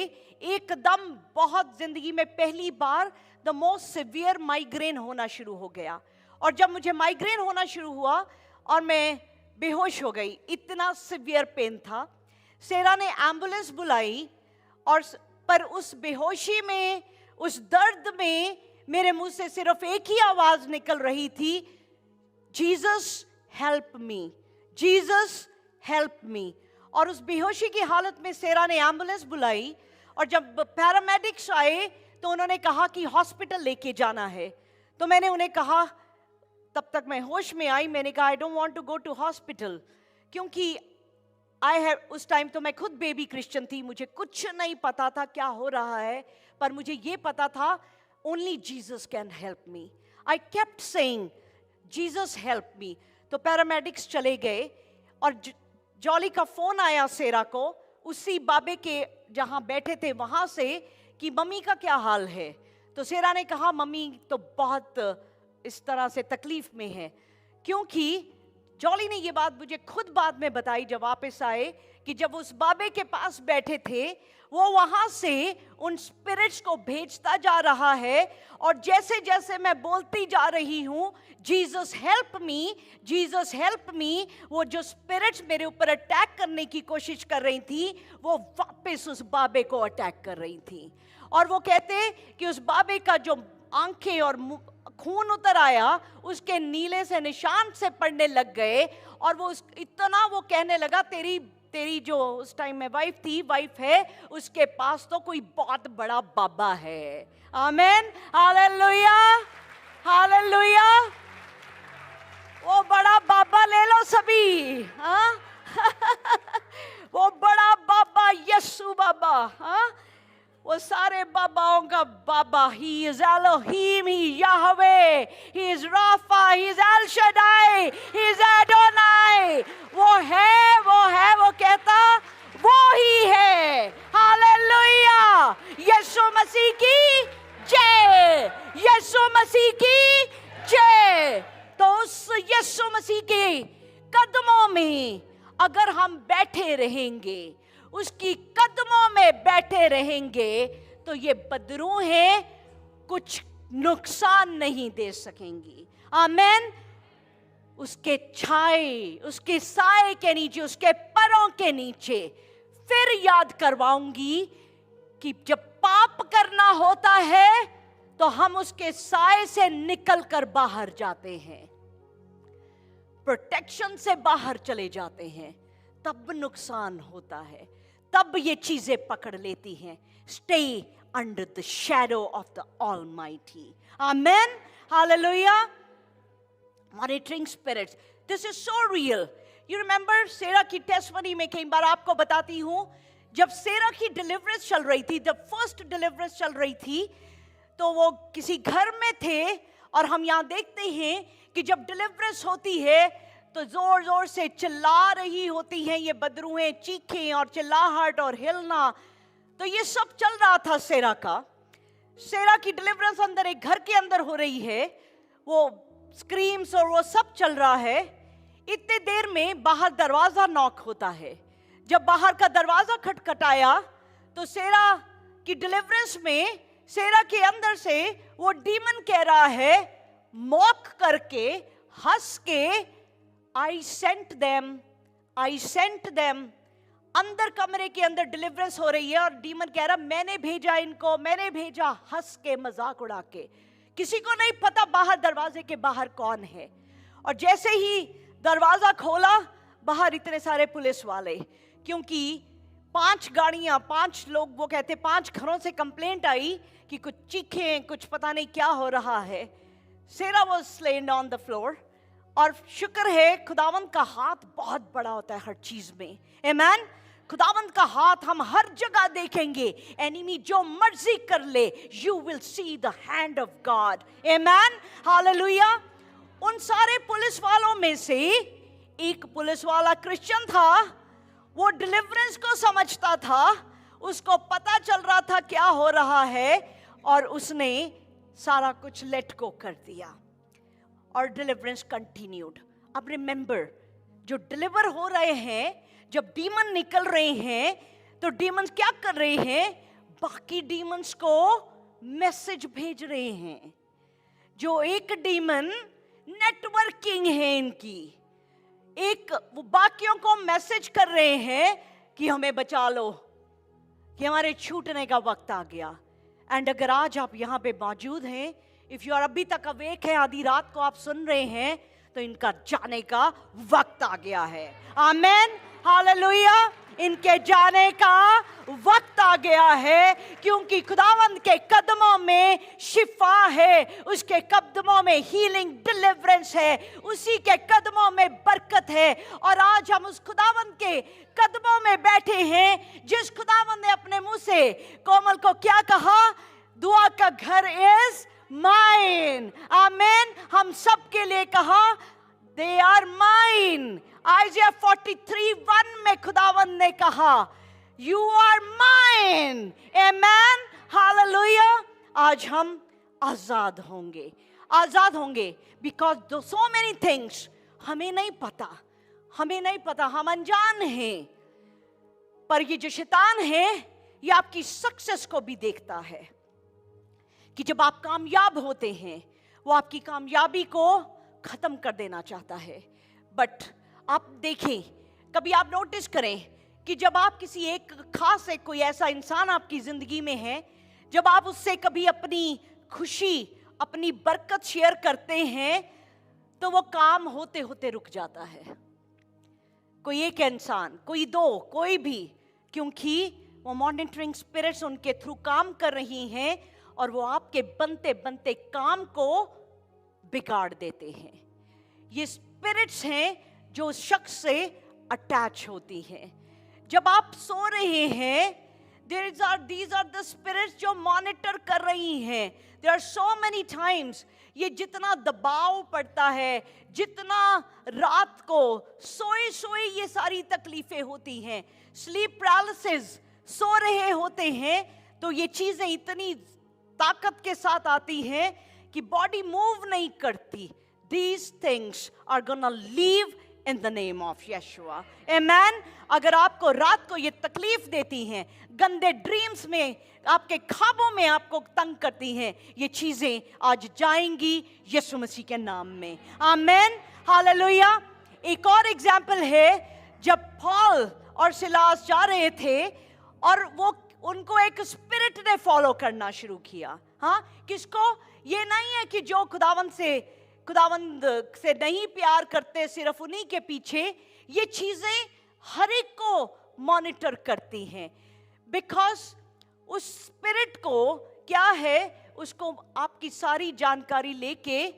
एकदम बहुत जिंदगी में पहली बार द मोस्ट सिवियर माइग्रेन होना शुरू हो गया। और जब मुझे माइग्रेन होना शुरू हुआ और मैं बेहोश हो गई, इतना सिवियर पेन था। सेरा ने एम्बुलेंस बुलाई और पर उस बेहोशी में, उस दर्द में मेरे मुंह से सिर्फ एक ही आवाज निकल रही थी, Jesus help me, Jesus help me. और उस बेहोशी की हालत में सेरा ने एम्बुलेंस बुलाई और जब पैरामेडिक्स आए तो उन्होंने कहा कि हॉस्पिटल लेके जाना है। तो मैंने उन्हें कहा, तब तक मैं होश में आई, मैंने कहा I don't want to go to hospital, क्योंकि उस टाइम तो मैं खुद बेबी क्रिश्चियन थी, मुझे कुछ नहीं पता था क्या हो रहा है, पर मुझे ये पता था only Jesus can help me. I kept saying Jesus help me. तो पैरामेडिक्स चले गए और जॉली का फोन आया सेरा को, उसी बाबे के जहां बैठे थे वहां से, कि मम्मी का क्या हाल है। तो सेरा ने कहा मम्मी तो बहुत इस तरह से तकलीफ में है, क्योंकि जॉली ने ये बात मुझे खुद बाद में बताई जब वापस आए, कि जब उस बाबे के पास बैठे थे वो वहां से उन स्पिरिट्स को भेजता जा रहा है, और जैसे जैसे मैं बोलती जा रही हूं Jesus help me, Jesus help me, वो जो स्पिरिट्स मेरे ऊपर अटैक करने की कोशिश कर रही थी वो वापस उस बाबे को अटैक कर रही थी। और वो कहते कि उस बाबे का जो आंखें और खून उतर आया, उसके नीले से निशान से पड़ने लग गए, और वो इतना वो कहने लगा, तेरी जो उस टाइम में वाइफ है, उसके पास तो कोई बहुत बड़ा बाबा है। आमेन, हालेलुया, हालेलुया। वो बड़ा बाबा ले लो सभी, हाँ वो बड़ा बाबा यीशु बाबा, हाँ वो सारे बाबाओं का बाबा। He is Elohim, he Yahweh, he is Rapha, he is El Shaddai, he is Adonai. वो कहता वो ही है। हालेलुया, यीशु मसीह की जय, यीशु मसीह की जय। तो उस यीशु मसीह के कदमों में अगर हम बैठे रहेंगे, उसकी कदमों में बैठे रहेंगे, तो ये बदरूहें कुछ नुकसान नहीं दे सकेंगी। आमेन। उसके छाए, उसके साए के नीचे, उसके पैरों के नीचे फिर याद करवाऊंगी कि जब पाप करना होता है तो हम उसके साए से निकल कर बाहर जाते हैं, प्रोटेक्शन से बाहर चले जाते हैं, तब नुकसान होता है, तब ये चीजें पकड़ लेती हैं। Stay under the shadow of the Almighty. Amen, hallelujah. Monitoring spirits, this is so real. You remember Sera की टेस्टमनी में कई बार आपको बताती हूं, जब सेरा की डिलीवरेंस चल रही थी, जब फर्स्ट डिलीवरेंस चल रही थी, तो वो किसी घर में थे, और हम यहां देखते हैं कि जब डिलीवरेंस होती है तो जोर जोर से चिल्ला रही होती हैं ये बदरूहें, चीखें और चिल्लाहट और हिलना। तो ये सब चल रहा था सेरा का। सेरा की डिलीवरेंस अंदर एक घर के अंदर हो रही है, वो स्क्रीम्स और वो सब चल रहा है। इतने देर में बाहर दरवाजा नॉक होता है। जब बाहर का दरवाजा खटखटाया तो सेरा की डिलीवरेंस में सेरा के अंदर से वो डीमन कह रहा है, मॉक करके, हंस के, I sent them। अंदर कमरे के अंदर डिलीवरेंस हो रही है और डीमन कह रहा मैंने भेजा इनको, मैंने भेजा, हंस के, मजाक उड़ा के। किसी को नहीं पता बाहर दरवाजे के बाहर कौन है। और जैसे ही दरवाजा खोला, बाहर इतने सारे पुलिस वाले, क्योंकि 5 गाड़ियां, 5 लोग, वो कहते 5 घरों से कंप्लेंट आई कि कुछ चीखें, कुछ पता नहीं क्या हो रहा है। Sera was slain on the floor. और शुक्र है खुदावंद का हाथ बहुत बड़ा होता है हर चीज में। आमेन। खुदावंद का हाथ हम हर जगह देखेंगे। एनिमी जो मर्जी कर ले, you will see the hand of God. Amen, hallelujah. उन सारे पुलिस वालों में से एक पुलिस वाला क्रिश्चियन था। वो डिलीवरेंस को समझता था, उसको पता चल रहा था क्या हो रहा है, और उसने सारा कुछ लेट गो कर दिया और डिलीवरेंस कंटिन्यूड। अब रिमेंबर, जो डिलीवर हो रहे हैं, जब डीमन निकल रहे हैं, तो डीमंस क्या कर रहे हैं? बाकी डीमंस को मैसेज भेज रहे हैं, जो एक डीमन नेटवर्किंग है इनकी, एक वो बाकियों को मैसेज कर रहे हैं कि हमें बचा लो, कि हमारे छूटने का वक्त आ गया। एंड अगर आज आप यहाँ पे मौजूद हैं, इफ यू आर अभी तक अवेक है, आधी रात को आप सुन रहे हैं, तो इनका जाने का वक्त आ गया है। आमेन, हालेलुया। इनके जाने का वक्त आ गया है, क्योंकि खुदावंद के कदमों में शिफा है, उसके कदमों में हीलिंग डिलीवरेंस है, उसी के कदमों में बरकत है। और आज हम उस खुदावंद के कदमों में बैठे हैं, जिस खुदावंद ने अपने मुंह से कोमल को क्या कहा, दुआ का घर इज माइन। आमेन। हम सब के लिए कहा, दे आर माइन। आइज़िया 43:1 में खुदावंद ने कहा, you are mine. Amen, hallelujah. आज हम आजाद होंगे, आजाद होंगे, बिकॉज सो मेनी थिंग्स हमें नहीं पता, हमें नहीं पता, हम अनजान हैं। पर ये जो शैतान है, ये आपकी सक्सेस को भी देखता है, कि जब आप कामयाब होते हैं, वो आपकी कामयाबी को खत्म कर देना चाहता है। बट आप देखें, कभी आप नोटिस करें कि जब आप किसी एक खास एक कोई ऐसा इंसान आपकी जिंदगी में है, जब आप उससे कभी अपनी खुशी, अपनी बरकत शेयर करते हैं, तो वो काम होते होते रुक जाता है। कोई एक इंसान, कोई दो, कोई भी, क्योंकि वो मॉनिटरिंग स्पिरिट्स उनके थ्रू काम कर रही हैं, और वो आपके बनते बनते काम को बिगाड़ देते हैं। ये स्पिरिट्स हैं जो उस शख्स से अटैच होती हैं। जब आप सो रहे हैं, these are the spirits जो मॉनिटर कर रही हैं। There are so many times, ये जितना दबाव पड़ता है, जितना रात को सोए सोए ये सारी तकलीफें होती हैं, स्लीप पैरालिसिस, सो रहे होते हैं, तो ये चीजें इतनी ताकत के साथ आती हैं कि बॉडी मूव नहीं करती। These things are gonna leave in the name of Yeshua. Amen. अगर आपको रात को ये तकलीफ देती हैं, गंदे ड्रीम्स में, आपके ख्वाबों में आपको तंग करती हैं, ये चीजें आज जाएंगी यीशु मसीह के नाम में। Amen, hallelujah. एक और एग्जाम्पल है, जब पॉल और सिलास जा रहे थे, और वो उनको एक स्पिरिट ने फॉलो करना शुरू किया। हाँ, किसको? ये नहीं है कि जो खुदावंद से नहीं प्यार करते, सिर्फ उन्हीं के पीछे, ये चीजें हर एक को मॉनिटर करती हैं। बिकॉज उस स्पिरिट को क्या है, उसको आपकी सारी जानकारी लेके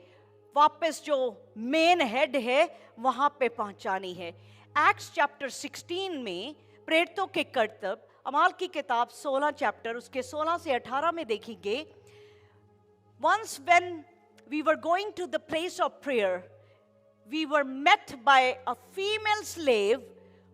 वापस जो मेन हेड है वहां पे पहुंचानी है। एक्ट्स चैप्टर 16 में प्रेरितों के कर्तव्य, अमाल की किताब 16 चैप्टर उसके 16 से 18 में देखेंगे। Once when we were going to the place of prayer, we were met by a female slave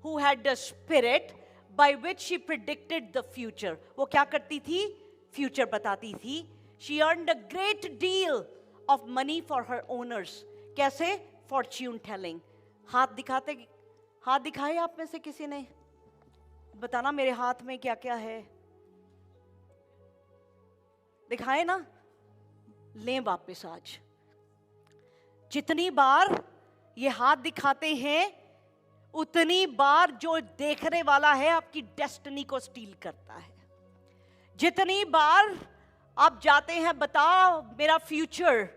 who had a spirit by which she predicted the future. वो क्या करती थी? फ्यूचर बताती थी। She earned a great deal of money for her owners. कैसे? Fortune telling. हाथ दिखाए आप में से किसी ने? बताना मेरे हाथ में क्या क्या है, दिखाए ना? लें वापस। आज जितनी बार ये हाथ दिखाते हैं, उतनी बार जो देखने वाला है आपकी डेस्टिनी को स्टील करता है। जितनी बार आप जाते हैं, बताओ मेरा फ्यूचर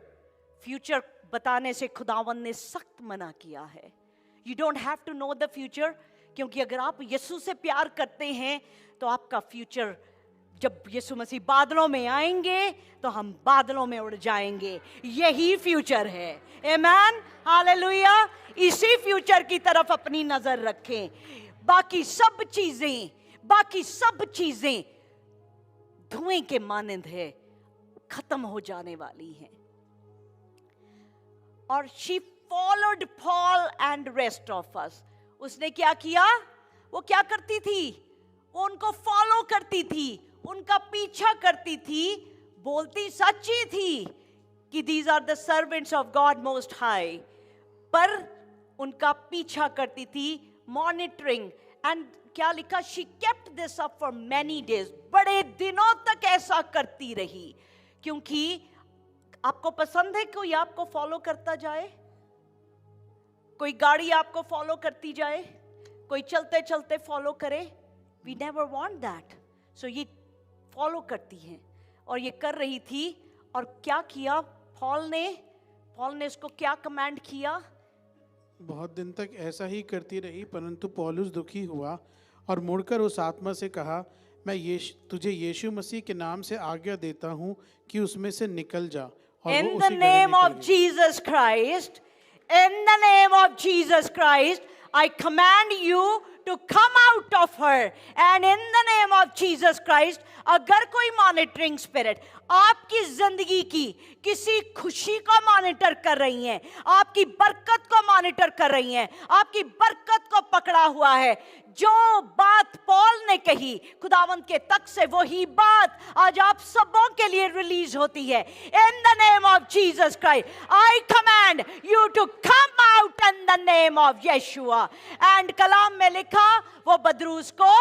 बताने से खुदावंद ने सख्त मना किया है। You don't have to know the future, क्योंकि अगर आप यीशु से प्यार करते हैं, तो आपका फ्यूचर, जब यीशु मसीह बादलों में आएंगे तो हम बादलों में उड़ जाएंगे। यही फ्यूचर है। आमेन, हालेलुया। इसी फ्यूचर की तरफ अपनी नजर रखें। बाकी सब चीजें धुएं के मानंद है, खत्म हो जाने वाली हैं। और she followed Paul and rest of us. उसने क्या किया? वो क्या करती थी? वो उनको फॉलो करती थी, उनका पीछा करती थी, बोलती सच्ची थी कि these are the servants of God most high, पर उनका पीछा करती थी, मॉनिटरिंग। एंड क्या लिखा, she kept this up for many days, बड़े दिनों तक ऐसा करती रही। क्योंकि आपको पसंद है कोई आपको फॉलो करता जाए, कोई गाड़ी आपको फॉलो करती जाए, कोई चलते चलते फॉलो करे। We never want that. So ये फॉलो करती हैं और ये कर रही थी। और क्या किया पॉल ने इसको क्या कमांड किया? बहुत दिन तक ऐसा ही करती रही, परंतु पौलुस दुखी हुआ और मुड़कर उस आत्मा से कहा, मैं तुझे यीशु मसीह के नाम से आज्ञा देता हूँ कि उसमें से निकल जा। और In वो the उसी घड़ी name निकल of गई। Jesus Christ, in the name of Jesus Christ, I command you to come out of her. And in the name of Jesus Christ, अगर कोई मॉनिटरिंग स्पिरिट आपकी जिंदगी की किसी खुशी को मॉनिटर कर रही है, आपकी बरकत को मॉनिटर कर रही है, आपकी बरकत को पकड़ा हुआ है, जो बात पॉल ने कही खुदावंत के तक से वही बात आज आप सबों के लिए रिलीज होती है। In the name of Jesus Christ I command you to come out in the name of Yeshua. And कलाम में लिखा वो बदरूस को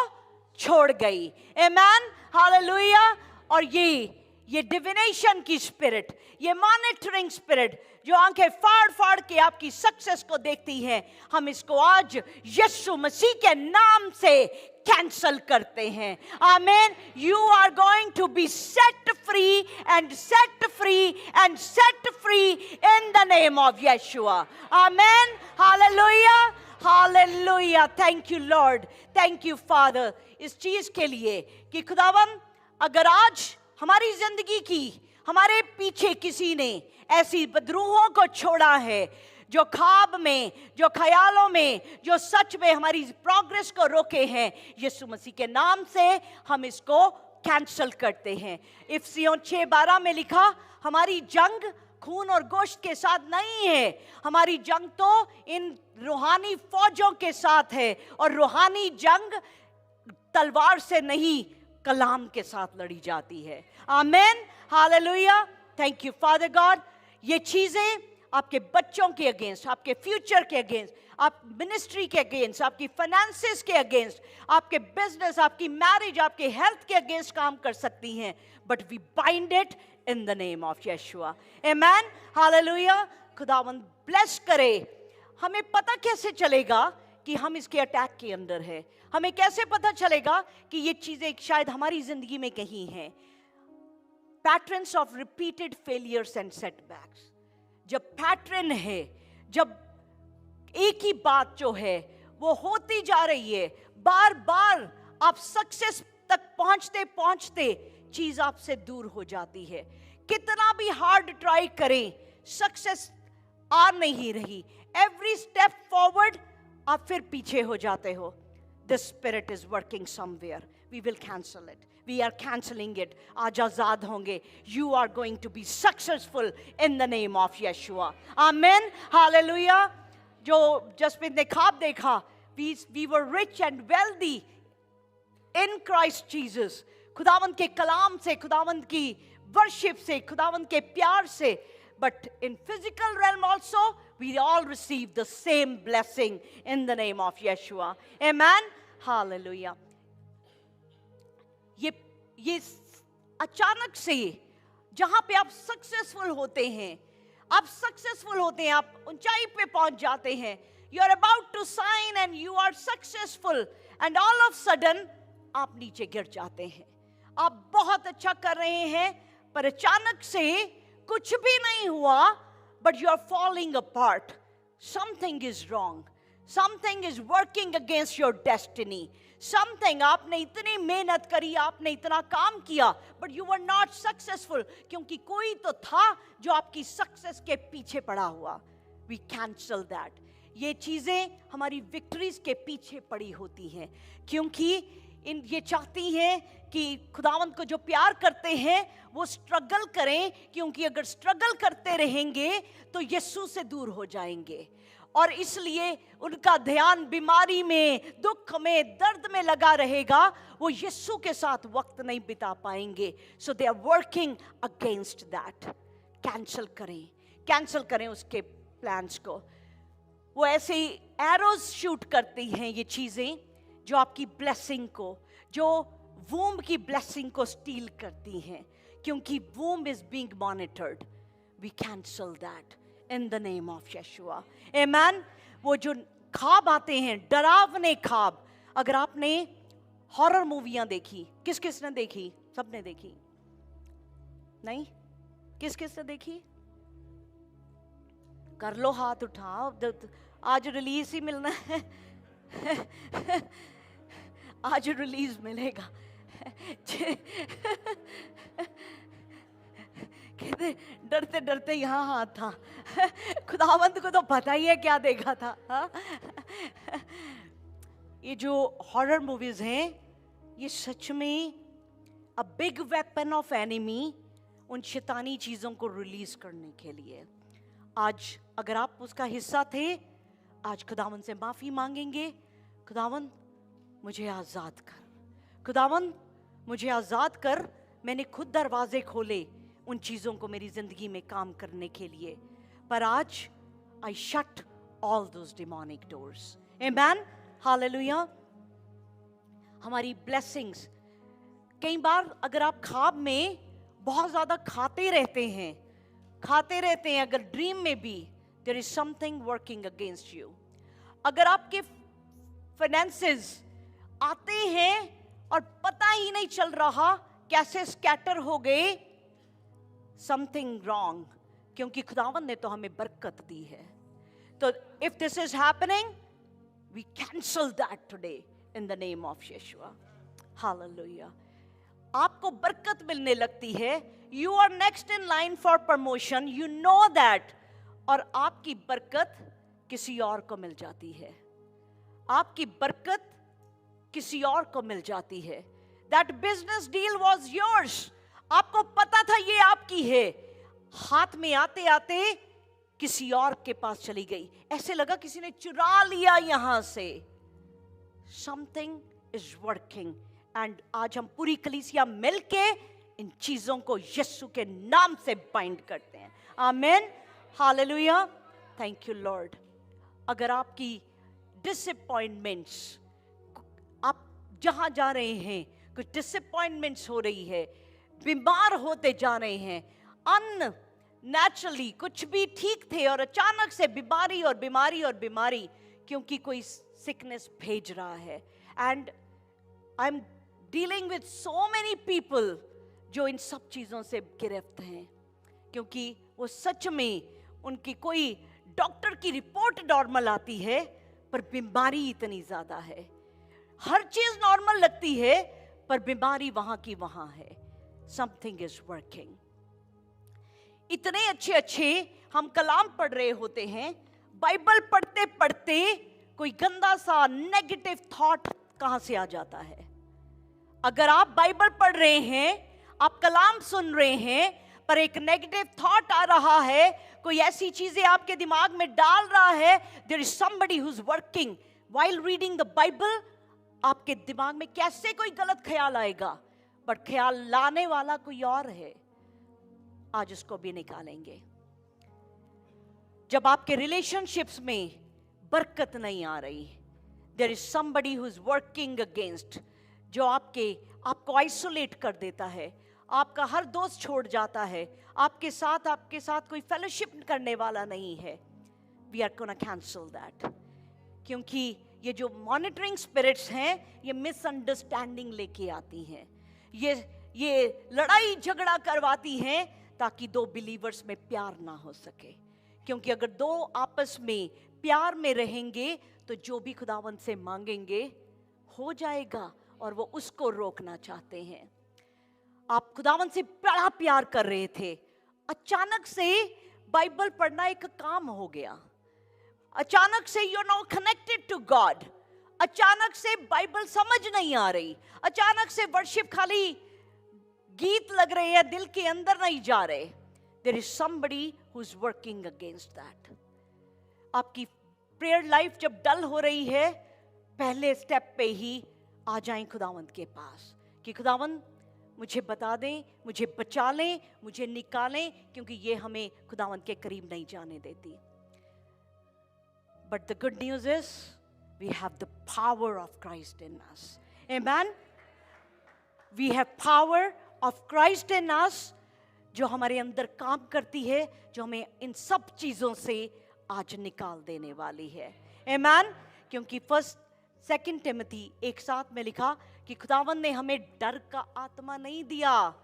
छोड़ गई। Amen, hallelujah. और ये डिविनेशन की स्पिरिट, ये मॉनिटरिंग स्पिरिट जो आंखें फाड़ फाड़ के आपकी सक्सेस को देखती है, हम इसको आज यीशु मसीह के नाम से कैंसल करते हैं। Amen. You are going to be set free and set free and set free in the name of Yeshua. Amen, hallelujah, hallelujah. Thank you Lord, thank you father इस चीज के लिए कि खुदावन अगर आज हमारी जिंदगी की हमारे पीछे किसी ने ऐसी बदरूहों को छोड़ा है जो ख्वाब में, जो ख्यालों में, जो सच में हमारी प्रोग्रेस को रोके हैं, यीशु मसीह के नाम से हम इसको कैंसल करते हैं। इफिसियों 6:12 में लिखा, हमारी जंग खून और गोश्त के साथ नहीं है, हमारी जंग तो इन रूहानी फौजों के साथ है। और रूहानी जंग तलवार से नहीं, कलाम के साथ लड़ी जाती है। आमीन, hallelujah. Thank you father God. ये चीजें आपके बच्चों के अगेंस्ट, आपके फ्यूचर के अगेंस्ट, आप मिनिस्ट्री के अगेंस्ट, आपकी फाइनेंसेस के अगेंस्ट, आपके बिजनेस, आपकी मैरिज, आपके हेल्थ के अगेंस्ट काम कर सकती हैं, but we bind it in the name of Yeshua. Amen, hallelujah. खुदावंद ब्लेस करे। हमें पता कैसे चलेगा कि हम इसके अटैक के अंदर है? हमें कैसे पता चलेगा कि ये चीजें शायद हमारी जिंदगी में कहीं हैं? Patterns of repeated failures and setbacks. जब पैटर्न है, जब एक ही बात जो है वो होती जा रही है, बार बार आप सक्सेस तक पहुंचते पहुंचते चीज आपसे दूर हो जाती है। कितना भी हार्ड ट्राई करें, सक्सेस आ नहीं रही। एवरी स्टेप फॉरवर्ड आप फिर पीछे हो जाते हो। The spirit is working somewhere. We will cancel it. We are canceling it. आज आजाद होंगे. You are going to be successful in the name of Yeshua. Amen. Hallelujah. जो जसप्रीत ने ख्वाब देखा, we were rich and wealthy in Christ Jesus. खुदावंद के कलाम से, खुदावंद की वर्शिप से, खुदावंद के प्यार से, but in physical realm also we all receive the same blessing in the name of Yeshua. Amen. Hallelujah. ये अचानक से जहां पे आप सक्सेसफुल होते हैं, आप ऊंचाई पे पहुंच जाते हैं, you are about to sign and you are successful and all of sudden आप नीचे गिर जाते हैं। आप बहुत अच्छा कर रहे हैं पर अचानक से कुछ भी नहीं हुआ, but you are falling apart. Something is wrong. Something is working against your destiny. Something, आपने इतनी मेहनत करी, आपने इतना काम किया, but you were not successful, क्योंकि कोई तो था जो आपकी सक्सेस के पीछे पड़ा हुआ। We cancel that. ये चीजें हमारी विक्ट्रीज के पीछे पड़ी होती हैं, क्योंकि ये चाहती हैं कि खुदावंद को जो प्यार करते हैं वो स्ट्रगल करें, क्योंकि अगर स्ट्रगल करते रहेंगे तो यीशु से दूर हो जाएंगे। और इसलिए उनका ध्यान बीमारी में, दुख में, दर्द में लगा रहेगा, वो यीशु के साथ वक्त नहीं बिता पाएंगे। So they are working against that. Cancel करें उसके प्लान्स को। वो ऐसे ही एरोज शूट करती हैं ये चीजें, जो आपकी ब्लेसिंग को, जो वूम की ब्लेसिंग को स्टील करती हैं, क्योंकि womb is being monitored, we cancel that in the name of Yeshua, amen. वो जो ख्वाब आते हैं, डरावने ख्वाब, अगर आपने हॉरर मूवियां देखी, किस किस ने देखी? सबने देखी? नहीं? किस किस ने देखी? कर लो हाथ उठाओ, आज रिलीज ही मिलना है आज रिलीज मिलेगा कहते डरते डरते यहाँ हाथ था खुदावंत को तो पता ही है क्या देखा था। हा? ये जो हॉरर मूवीज हैं, ये सच में a big weapon of enemy, उन शैतानी चीजों को रिलीज करने के लिए। आज अगर आप उसका हिस्सा थे, आज खुदावन से माफी मांगेंगे, खुदावन मुझे आजाद कर, खुदावन मुझे आजाद कर, मैंने खुद दरवाजे खोले उन चीजों को मेरी जिंदगी में काम करने के लिए, पर आज I shut all those demonic doors, amen, hallelujah. हमारी ब्लेसिंग्स, कई बार अगर आप ख्वाब में बहुत ज्यादा खाते रहते हैं, अगर ड्रीम में भी, there is something working against you. अगर आपके फाइनेंसेस आते हैं और पता ही नहीं चल रहा कैसे स्कैटर हो गए, समथिंग रॉन्ग, क्योंकि खुदावन ने तो हमें बरकत दी है। तो if this is happening, we cancel that today in the name of Yeshua, hallelujah. आपको बरकत मिलने लगती है, you are next in line for promotion, you know that, और आपकी बरकत किसी और को मिल जाती है, आपकी बरकत किसी और को मिल जाती है। That business deal was yours, आपको पता था ये आपकी है, हाथ में आते आते किसी और के पास चली गई, ऐसे लगा किसी ने चुरा लिया यहां से। समथिंग इज वर्किंग, एंड आज हम पूरी कलीसिया मिलके इन चीजों को यीशु के नाम से बाइंड करते हैं, आमीन, हालेलुया, थैंक यू लॉर्ड। अगर आपकी डिसअपॉइंटमेंट्स, आप जहां जा रहे हैं कुछ डिसअपॉइंटमेंट्स हो रही है, बीमार होते जा रहे हैं, अननेचुरली कुछ भी ठीक थे और अचानक से बीमारी और बीमारी और बीमारी, क्योंकि कोई सिकनेस भेज रहा है, and I am dealing with so many people जो इन सब चीजों से गिरफ्त हैं, क्योंकि वो सच में उनकी कोई डॉक्टर की रिपोर्ट नॉर्मल आती है, पर बीमारी इतनी ज्यादा है, हर चीज नॉर्मल लगती है पर बीमारी वहां की वहां है। Something is working. इतने अच्छे अच्छे हम कलाम पढ़ रहे होते हैं, बाइबल पढ़ते पढ़ते कोई गंदा सा नेगेटिव थॉट कहां से आ जाता है। अगर आप बाइबल पढ़ रहे हैं, आप कलाम सुन रहे हैं, पर एक नेगेटिव थॉट आ रहा है, कोई ऐसी चीजें आपके दिमाग में डाल रहा है, there is somebody who is working while reading the Bible. आपके दिमाग में कैसे कोई गलत ख्याल आएगा, बट ख्याल लाने वाला कोई और है, आज उसको भी निकालेंगे। जब आपके रिलेशनशिप्स में बरकत नहीं आ रही, there is somebody who is working against, जो आपको आइसोलेट कर देता है, आपका हर दोस्त छोड़ जाता है, आपके साथ कोई फेलोशिप करने वाला नहीं है। We are gonna cancel that, क्योंकि ये जो मॉनिटरिंग स्पिरिट्स हैं, ये मिसअंडरस्टैंडिंग लेके आती हैं, ये लड़ाई झगड़ा करवाती हैं, ताकि दो बिलीवर्स में प्यार ना हो सके। क्योंकि अगर दो आपस में प्यार में रहेंगे, तो जो भी खुदावंत से मांगेंगे हो जाएगा, और वो उसको रोकना चाहते हैं। आप खुदावंत से बड़ा प्यार कर रहे थे, अचानक से बाइबल पढ़ना एक काम हो गया, अचानक से you are now connected to God, अचानक से बाइबल समझ नहीं आ रही, अचानक से वर्शिप खाली गीत लग रहे हैं, दिल के अंदर नहीं जा रहे। There is somebody who is working against that. आपकी प्रेयर लाइफ जब डल हो रही है, पहले स्टेप पे ही आ जाएं खुदावंत के पास कि खुदावंत मुझे बता दें, मुझे बचा लें, मुझे निकालें, क्योंकि ये हमें खुदावंत के करीब नहीं जाने देती। But the good news is we have the power of Christ in us. Amen. We have power of Christ in us, जो हमारे अंदर काम करती है, जो हमें इन सब चीजों से आज निकाल देने वाली है. Amen. क्योंकि 2 टिमोथी एक साथ में लिखा कि खुदावन ने हमें डर का आत्मा नहीं दिया.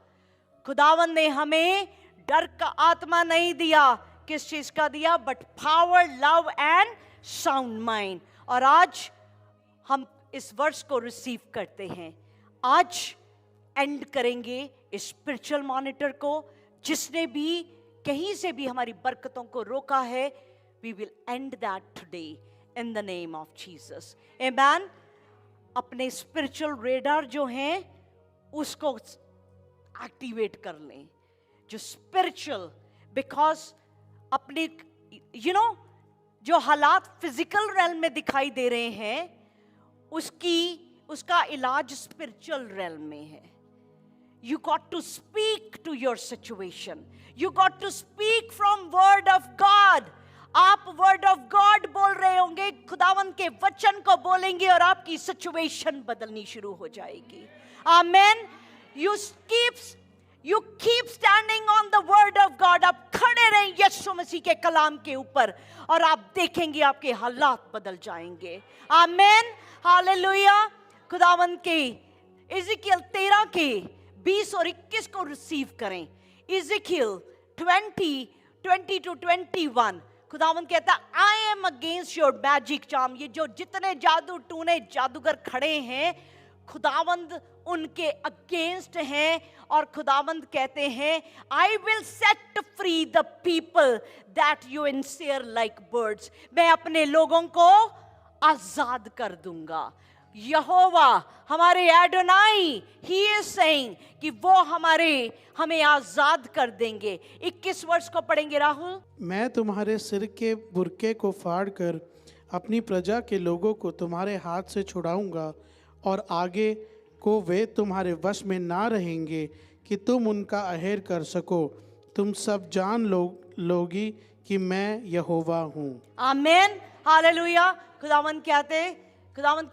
खुदावन ने हमें डर का आत्मा नहीं दिया. किस चीज का दिया? But power, love and sound mind. और आज हम इस वर्ष को रिसीव करते हैं. आज एंड करेंगे इस स्पिरिचुअल मॉनिटर को. जिसने भी कहीं से भी हमारी बरकतों को रोका है, we will end that today in the name of Jesus. Amen. अपने स्पिरिचुअल रेडार जो हैं उसको एक्टिवेट कर लें, जो स्पिरिचुअल, बिकॉज अपने जो हालात फिजिकल रेल्म में दिखाई दे रहे हैं, उसका इलाज स्पिरिचुअल रेल्म में है. You got to speak to your situation. You got to speak from word of God. आप word of God बोल रहे होंगे, खुदावन के वचन को बोलेंगे और आपकी सिचुएशन बदलनी शुरू हो जाएगी. Amen. You keep standing on the word of God. आप खड़े रहें यीशु मसीह के कलाम के ऊपर और आप देखेंगे आपके हालात बदल जाएंगे. Amen. Hallelujah. खुदावन के इज़िकियल 13 के 20 और 21 को रिसीव करें. इज़िकियल 20:20-21. खुदावन कहता है, I am against your magic charm. ये जो जितने जादू टूने जादूगर खड़े हैं, खुदावंद उनके अगेंस्ट हैं. और खुदावंद कहते हैं, I will set free the people that you ensnare like birds. मैं अपने लोगों को आजाद कर दूंगा. यहोवा हमारे एडोनाई, ही इज सेइंग कि वो हमें आजाद कर देंगे. 21 वर्ष को पढ़ेंगे राहुल. मैं तुम्हारे सिर के बुरके को फाड़कर अपनी प्रजा के लोगों को तुम्हारे हाथ से छुड़ाऊंगा और आगे को वे तुम्हारे वश में ना रहेंगे कि तुम उनका अहेर कर सको. तुम सब जान लोगी कि मैं यहोवा हूँ. आमीन. हालेलुया. खुदावंद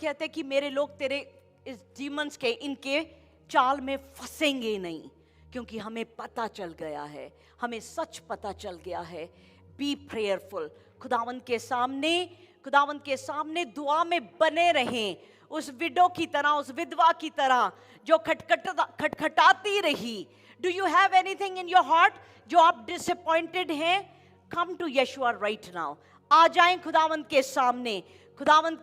कहते कि मेरे लोग तेरे इस डीमंस के, इनके चाल में फंसेंगे नहीं, क्योंकि हमें पता चल गया है, हमें सच पता चल गया है. B prayerful. खुदावंद के सामने दुआ में बने रहें. उस विडो की तरह, उस विधवा की तरह जो खटखटाती रही. Do you have anything in your heart जो आप डिसअपॉइंटेड हैं? Come to Yeshua right now. आ जाएं खुदावंद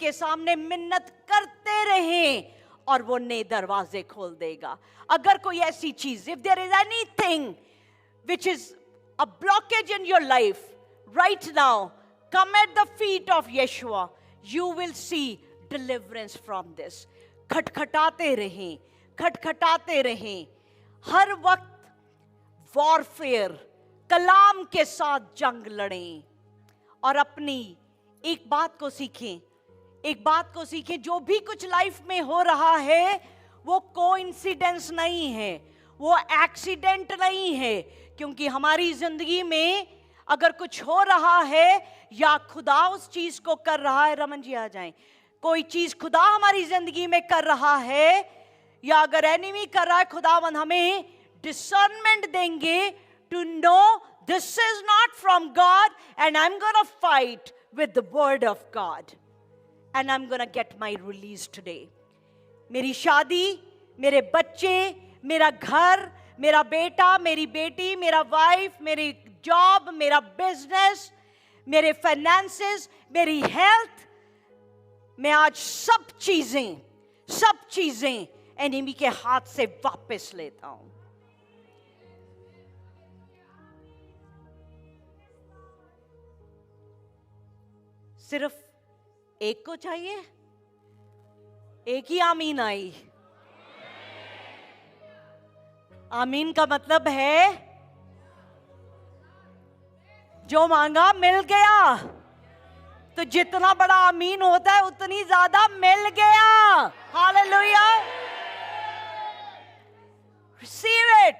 के सामने मिन्नत करते रहें और वो नए दरवाजे खोल देगा. अगर कोई ऐसी चीज, if there is anything which is a blockage in your life right now, come at the feet of Yeshua. You will see deliverance from this. खटखटाते रहें. हर वक्त वॉरफेयर, कलाम के साथ जंग लड़ें और अपनी एक बात को सीखें. जो भी कुछ लाइफ में हो रहा है वो कोइंसिडेंस नहीं है, वो एक्सीडेंट नहीं है. क्योंकि हमारी जिंदगी में अगर कुछ हो रहा है या खुदा उस चीज को कर रहा है, रमन जी आ जाएं, कोई चीज खुदा हमारी जिंदगी में कर रहा है या अगर एनिमी कर रहा है, खुदावन हमें डिसर्नमेंट देंगे to know this is not from God and I am gonna fight with the word of God and I'm going to get my release today. मेरी शादी, मेरे बच्चे, मेरा घर, मेरा बेटा, मेरी बेटी, मेरा वाइफ, मेरी जॉब, मेरा बिजनेस, मेरे फाइनेंसेस, मेरी हेल्थ, मैं आज सब चीजें एनिमी के हाथ से वापस लेता हूं. सिर्फ एक को चाहिए, एक ही आमीन आई. आमीन का मतलब है जो मांगा मिल गया. तो जितना बड़ा आमीन होता है उतनी ज्यादा मिल गया. हालेलुया. Receive it.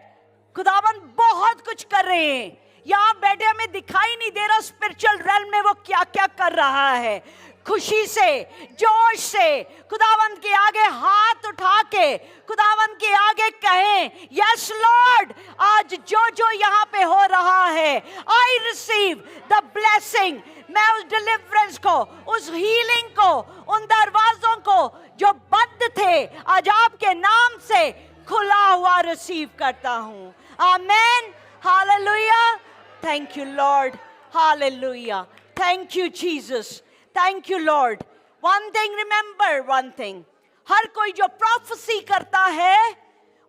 खुदावन बहुत कुछ कर रहे हैं. यहाँ बैठे हमें दिखाई नहीं दे रहा स्पिरिचुअल रेल्म में वो क्या क्या कर रहा है। खुशी से, जोश से खुदावंद के आगे हाथ उठा के खुदावंद के आगे कहें, यस लॉर्ड, आज जो जो यहाँ पे हो रहा है, आई रिसीव द ब्लेसिंग। मैं उस डिलीवरेंस को, उस हीलिंग को, उन दरवाजों को जो बंद थे, आज आपके नाम से खुला हुआ रिसीव करता हूँ। Amen, hallelujah. Thank you Lord, hallelujah. Thank you Jesus, thank you Lord. One thing remember, one thing, हर कोई जो प्रोफेसी करता है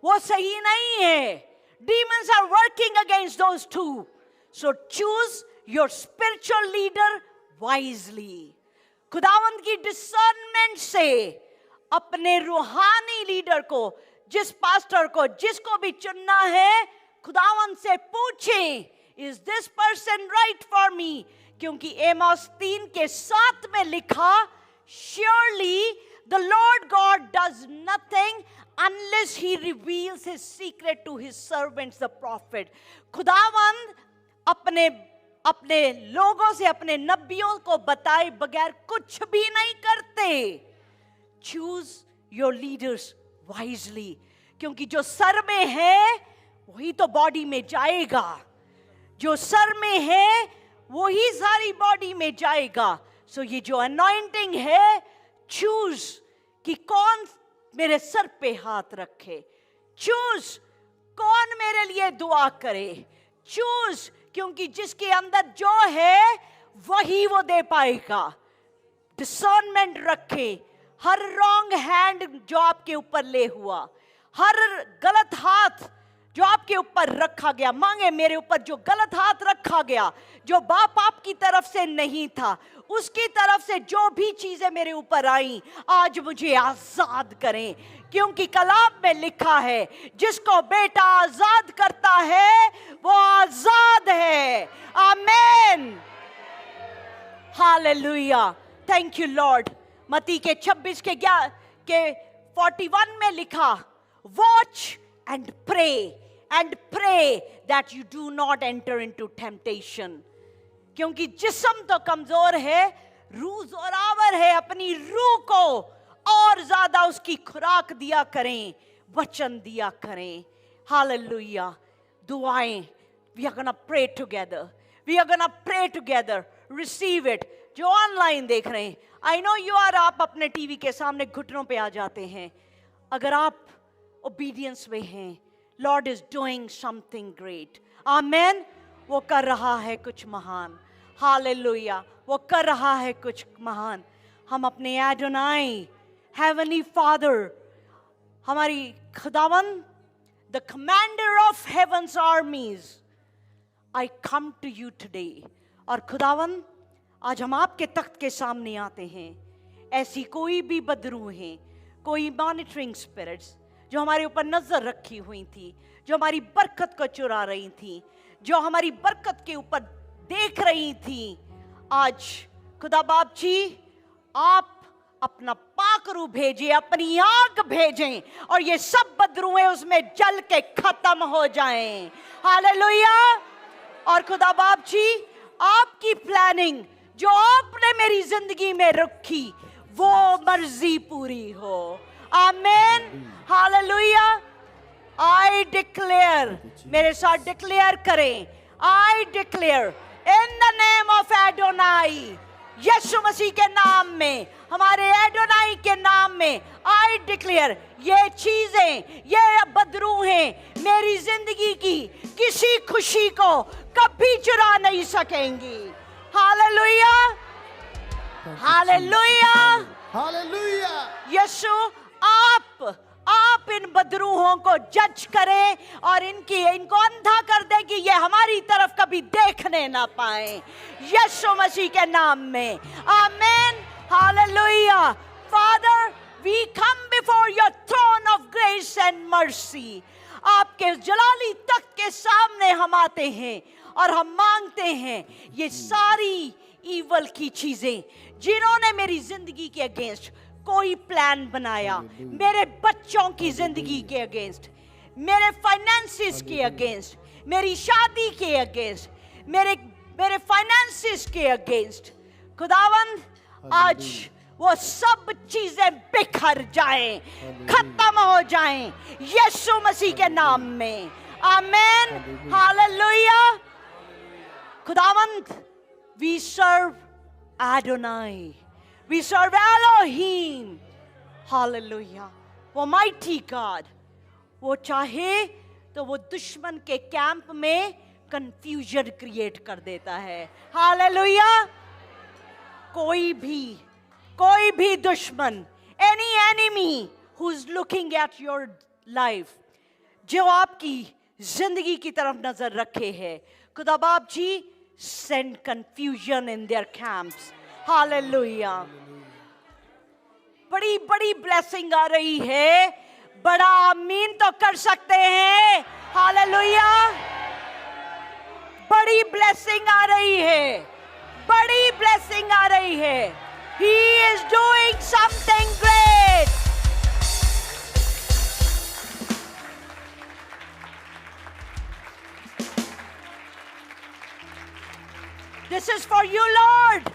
वो सही नहीं है। Demons are working against those too, so choose your spiritual leader wisely. खुदावंद की डिसर्नमेंट से अपने रूहानी लीडर को, जिस पास्टर को, जिसको भी चुनना है, खुदावंद से पूछें, is this person right for me? क्योंकि एमोस 3:7 में लिखा, surely the Lord God does nothing unless he reveals his secret to his servants the prophet. खुदावंद अपने लोगों से, अपने नबियों को बताए बगैर कुछ भी नहीं करते। चूज योर लीडर्स वाइजली, क्योंकि जो सर में है वही तो बॉडी में जाएगा। जो सर में है वही सारी बॉडी में जाएगा। सो ये जो अनॉइंटिंग है, चूज कि कौन मेरे सर पे हाथ रखे, चूज कौन मेरे लिए दुआ करे, चूज, क्योंकि जिसके अंदर जो है वही वो दे पाएगा। डिसर्नमेंट रखे। हर रॉन्ग हैंड जो आपके ऊपर ले हुआ, हर गलत हाथ जो आपके ऊपर रखा गया, मांगे मेरे ऊपर जो गलत हाथ रखा गया, जो बाप आपकी तरफ से नहीं था, उसकी तरफ से जो भी चीजें मेरे ऊपर आई, आज मुझे आजाद करें। क्योंकि कलाम में लिखा है, जिसको बेटा आजाद करता है वो आजाद है। आमेन, हालेलुया। Thank you Lord. मत्ती के 26:41 में लिखा, watch and pray that you do not enter into temptation। क्योंकि जिस्म तो कमजोर है, रूह जोरावर है। अपनी रूह को और ज्यादा उसकी खुराक दिया करें, वचन दिया करें। हालेलुया। दुआएं, we are gonna pray together, we are gonna pray together, receive it। जो ऑनलाइन देख रहे हैं, आई नो यू आर, आप अपने टीवी के सामने घुटनों पे आ जाते हैं। अगर आप ओबीडियंस में हैं, Lord is doing something great. Amen. वो कर रहा है कुछ महान। हालेलुया, वो कर रहा है कुछ महान। हम अपने एडोनाई, हेवनली फादर, हमारी खुदावन, the commander of heaven's armies, I come to you today. और खुदावन, आज हम आपके तख्त के सामने आते हैं। ऐसी कोई भी बदरूहें, कोई मॉनिटरिंग स्पिरिट्स जो हमारे ऊपर नजर रखी हुई थी, जो हमारी बरकत को चुरा रही थी, जो हमारी बरकत के ऊपर देख रही थी, आज खुदा बाप जी, आप अपना पाकरू भेजें, अपनी आग भेजें, और ये सब बदरूहें उसमें जल के खत्म हो जाएं। हालेलुया। और खुदा बाप जी, आपकी प्लानिंग जो आपने मेरी जिंदगी में रखी, वो मर्जी पूरी हो। आमेन, हालेलुया। आई डिक्लेयर, मेरे साथ डिक्लेयर करें, I declare in the name of Adonai, यीशु मसीह के नाम में, हमारे एडोनाई के नाम में, आई डिक्लेयर ये चीजें, ये बदरूहें मेरी जिंदगी की किसी खुशी को कभी चुरा नहीं सकेंगी। Hallelujah, hallelujah, hallelujah. यीशु, आप इन बदरूहों को जज करें और इनको अंधा कर दें कि ये हमारी तरफ कभी देखने ना पाए, यीशु मसीह के नाम में। Amen, hallelujah. Father, we come before your throne of grace and mercy. आपके जलाली तख्त के सामने हम आते हैं और हम मांगते हैं ये सारी ईवल की चीजें जिन्होंने मेरी जिंदगी के अगेंस्ट कोई प्लान बनाया, मेरे बच्चों की जिंदगी के अगेंस्ट, मेरे फाइनेंसिस के अगेंस्ट, मेरी शादी के अगेंस्ट, मेरे मेरे फाइनेंसिस के अगेंस्ट, खुदावंद आज वो सब चीजें बिखर जाएं, खत्म हो जाएं यीशु मसीह के नाम में। Amen, hallelujah. खुदावंद, we serve Adonai, we serve Elohim, hallelujah. वो माइटी गॉड, वो चाहे तो वो दुश्मन के कैंप में कंफ्यूजन क्रिएट कर देता है। हालेलुया। कोई भी दुश्मन, any enemy who is looking at your life, जो आपकी जिंदगी की तरफ नजर रखे है, खुदा बाप ji send confusion in their camps. Hallelujah. बड़ी बड़ी ब्लेसिंग आ रही है, बड़ा आमीन तो कर सकते हैं। हालेलुया। बड़ी ब्लेसिंग आ रही है, बड़ी ब्लेसिंग आ रही है। He is doing something great. This is for you, Lord.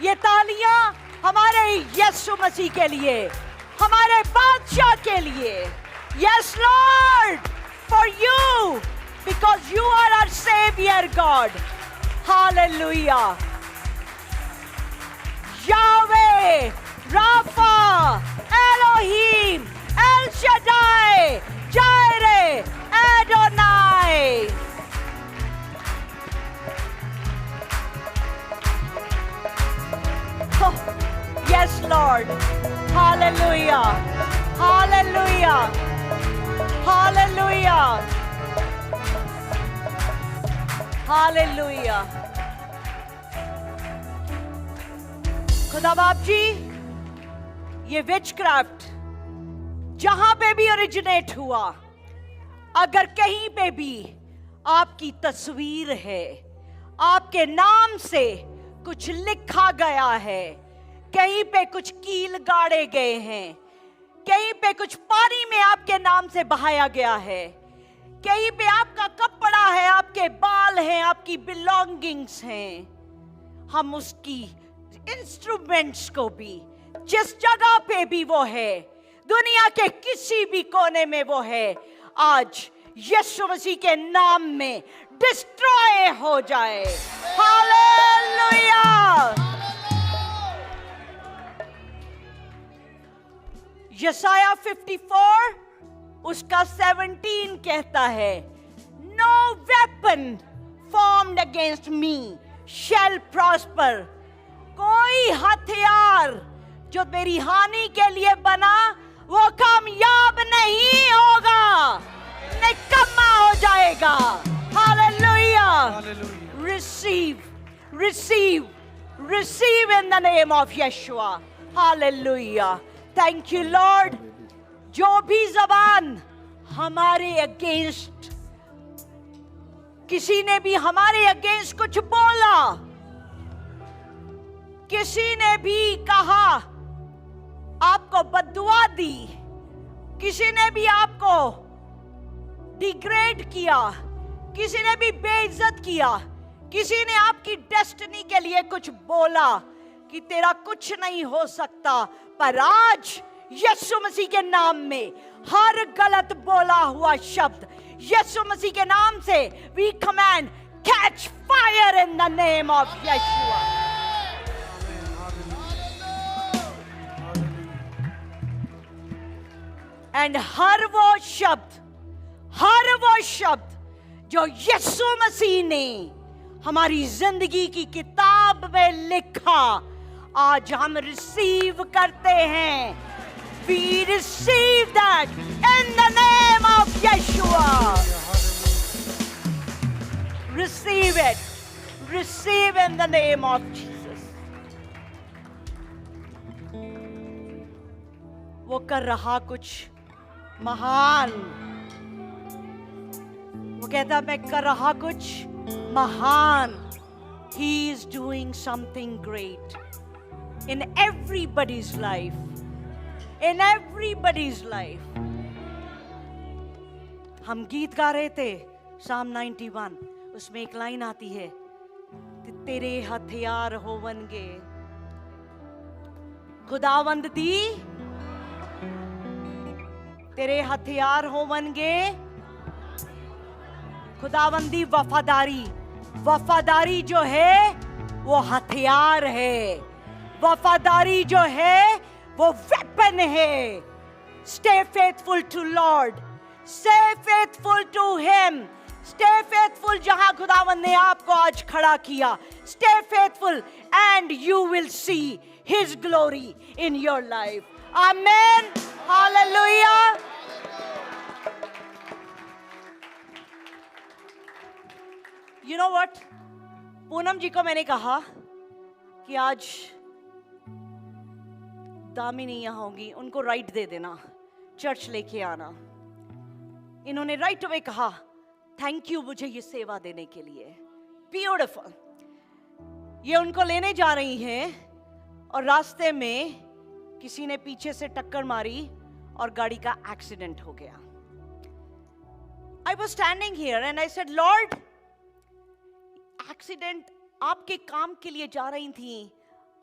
ये तालियां हमारे यीशु मसीह के लिए, हमारे बादशाह के लिए। Yes, Lord, for you, because you are our Savior, God. Hallelujah. Yahweh, Rapha, Elohim, El Shaddai, Jireh, Adonai. Oh, yes, Lord. Hallelujah. Hallelujah. Hallelujah. Hallelujah. खुदा बाप जी, ये विचक्राफ्ट जहां पे भी ओरिजिनेट हुआ, अगर कहीं पे भी आपकी तस्वीर है, आपके नाम से कुछ लिखा गया है, कहीं पे कुछ कील गाड़े गए हैं, कहीं पे कुछ पानी में आपके नाम से बहाया गया है, कहीं पे आपका कपड़ा है, आपके बाल हैं, आपकी बिलोंगिंग्स हैं, हम उसकी इंस्ट्रूमेंट्स को भी, जिस जगह पे भी वो है, दुनिया के किसी भी कोने में वो है, आज यीशु मसीह के नाम में डिस्ट्रॉय हो जाए। हालेलुया। यशाया 54 उसका 17 कहता है, no weapon formed against me shall prosper. कोई हथियार जो मेरी हानि के लिए बना वो कामयाब नहीं होगा, निकम्मा हो जाएगा। Hallelujah. Receive, receive, receive in the name of Yeshua. Hallelujah. Thank you Lord. जो भी जबान हमारे अगेंस्ट, किसी ने भी हमारे अगेंस्ट कुछ बोला, किसी ने भी कहा, आपको बद्दुआ दी, किसी ने भी आपको डिग्रेड किया, किसी ने भी बेइज्जत किया, किसी ने आपकी डेस्टिनी के लिए कुछ बोला कि तेरा कुछ नहीं हो सकता, पर आज यीशु मसीह के नाम में हर गलत बोला हुआ शब्द यीशु मसीह के नाम से we command catch fire in the name of Yeshua. And हर वो शब्द जो यीशु मसीह ने हमारी जिंदगी की किताब में लिखा, आज हम रिसीव करते हैं। We receive that in the name of Yeshua. Receive it. Receive in the name of Jesus. वो कर रहा कुछ महान, वो कहता मैं कर रहा कुछ महान। He is doing something great in everybody's life. In everybody's life. हम गीत गा रहे थे Psalm 91, उसमें एक लाइन आती है, तेरे हथियार होवनगे। खुदावंद दी तेरे हथियार होवनगे। खुदावंदी वफादारी, वफादारी जो है वो हथियार है। वफादारी जो है वो वेपन है। Stay faithful to Lord, stay faithful to him, stay faithful जहां खुदावंद ने आपको आज खड़ा किया। Stay faithful and you will see his glory in your life. Amen, hallelujah. You know what, Poonam ji को मैंने कहा कि आज दामिनी यहाँ होंगी, उनको राइट दे देना, चर्च लेके आना। इन्होंने राइट अवे कहा थैंक यू मुझे ये सेवा देने के लिए। ब्यूटीफुल। ये उनको लेने जा रही हैं और रास्ते में किसी ने पीछे से टक्कर मारी और गाड़ी का एक्सीडेंट हो गया। I was standing here and I said, Lord, accident आपके काम के लिए जा रही थी,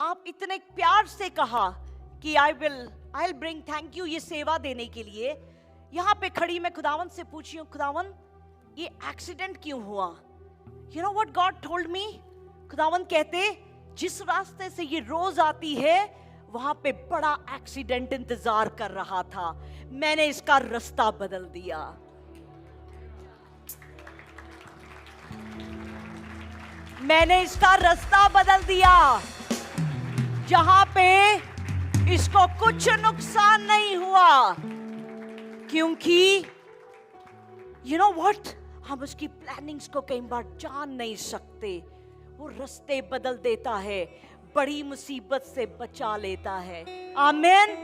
आप इतने प्यार से कहा कि I'll bring thank you ये सेवा देने के लिए। यहाँ पे खड़ी मैं खुदावन से पूछी हूँ, खुदावन ये एक्सीडेंट क्यों हुआ? You know what God told me? खुदावन कहते जिस रास्ते से ये रोज आती है वहां पे बड़ा एक्सीडेंट इंतजार कर रहा था, मैंने इसका रास्ता बदल दिया। मैंने इसका रास्ता बदल दिया जहां पे इसको कुछ नुकसान नहीं हुआ, क्योंकि यू नो व्हाट, हम उसकी प्लानिंग्स को कई बार जान नहीं सकते। वो रास्ते बदल देता है, बड़ी मुसीबत से बचा लेता है। आमीन।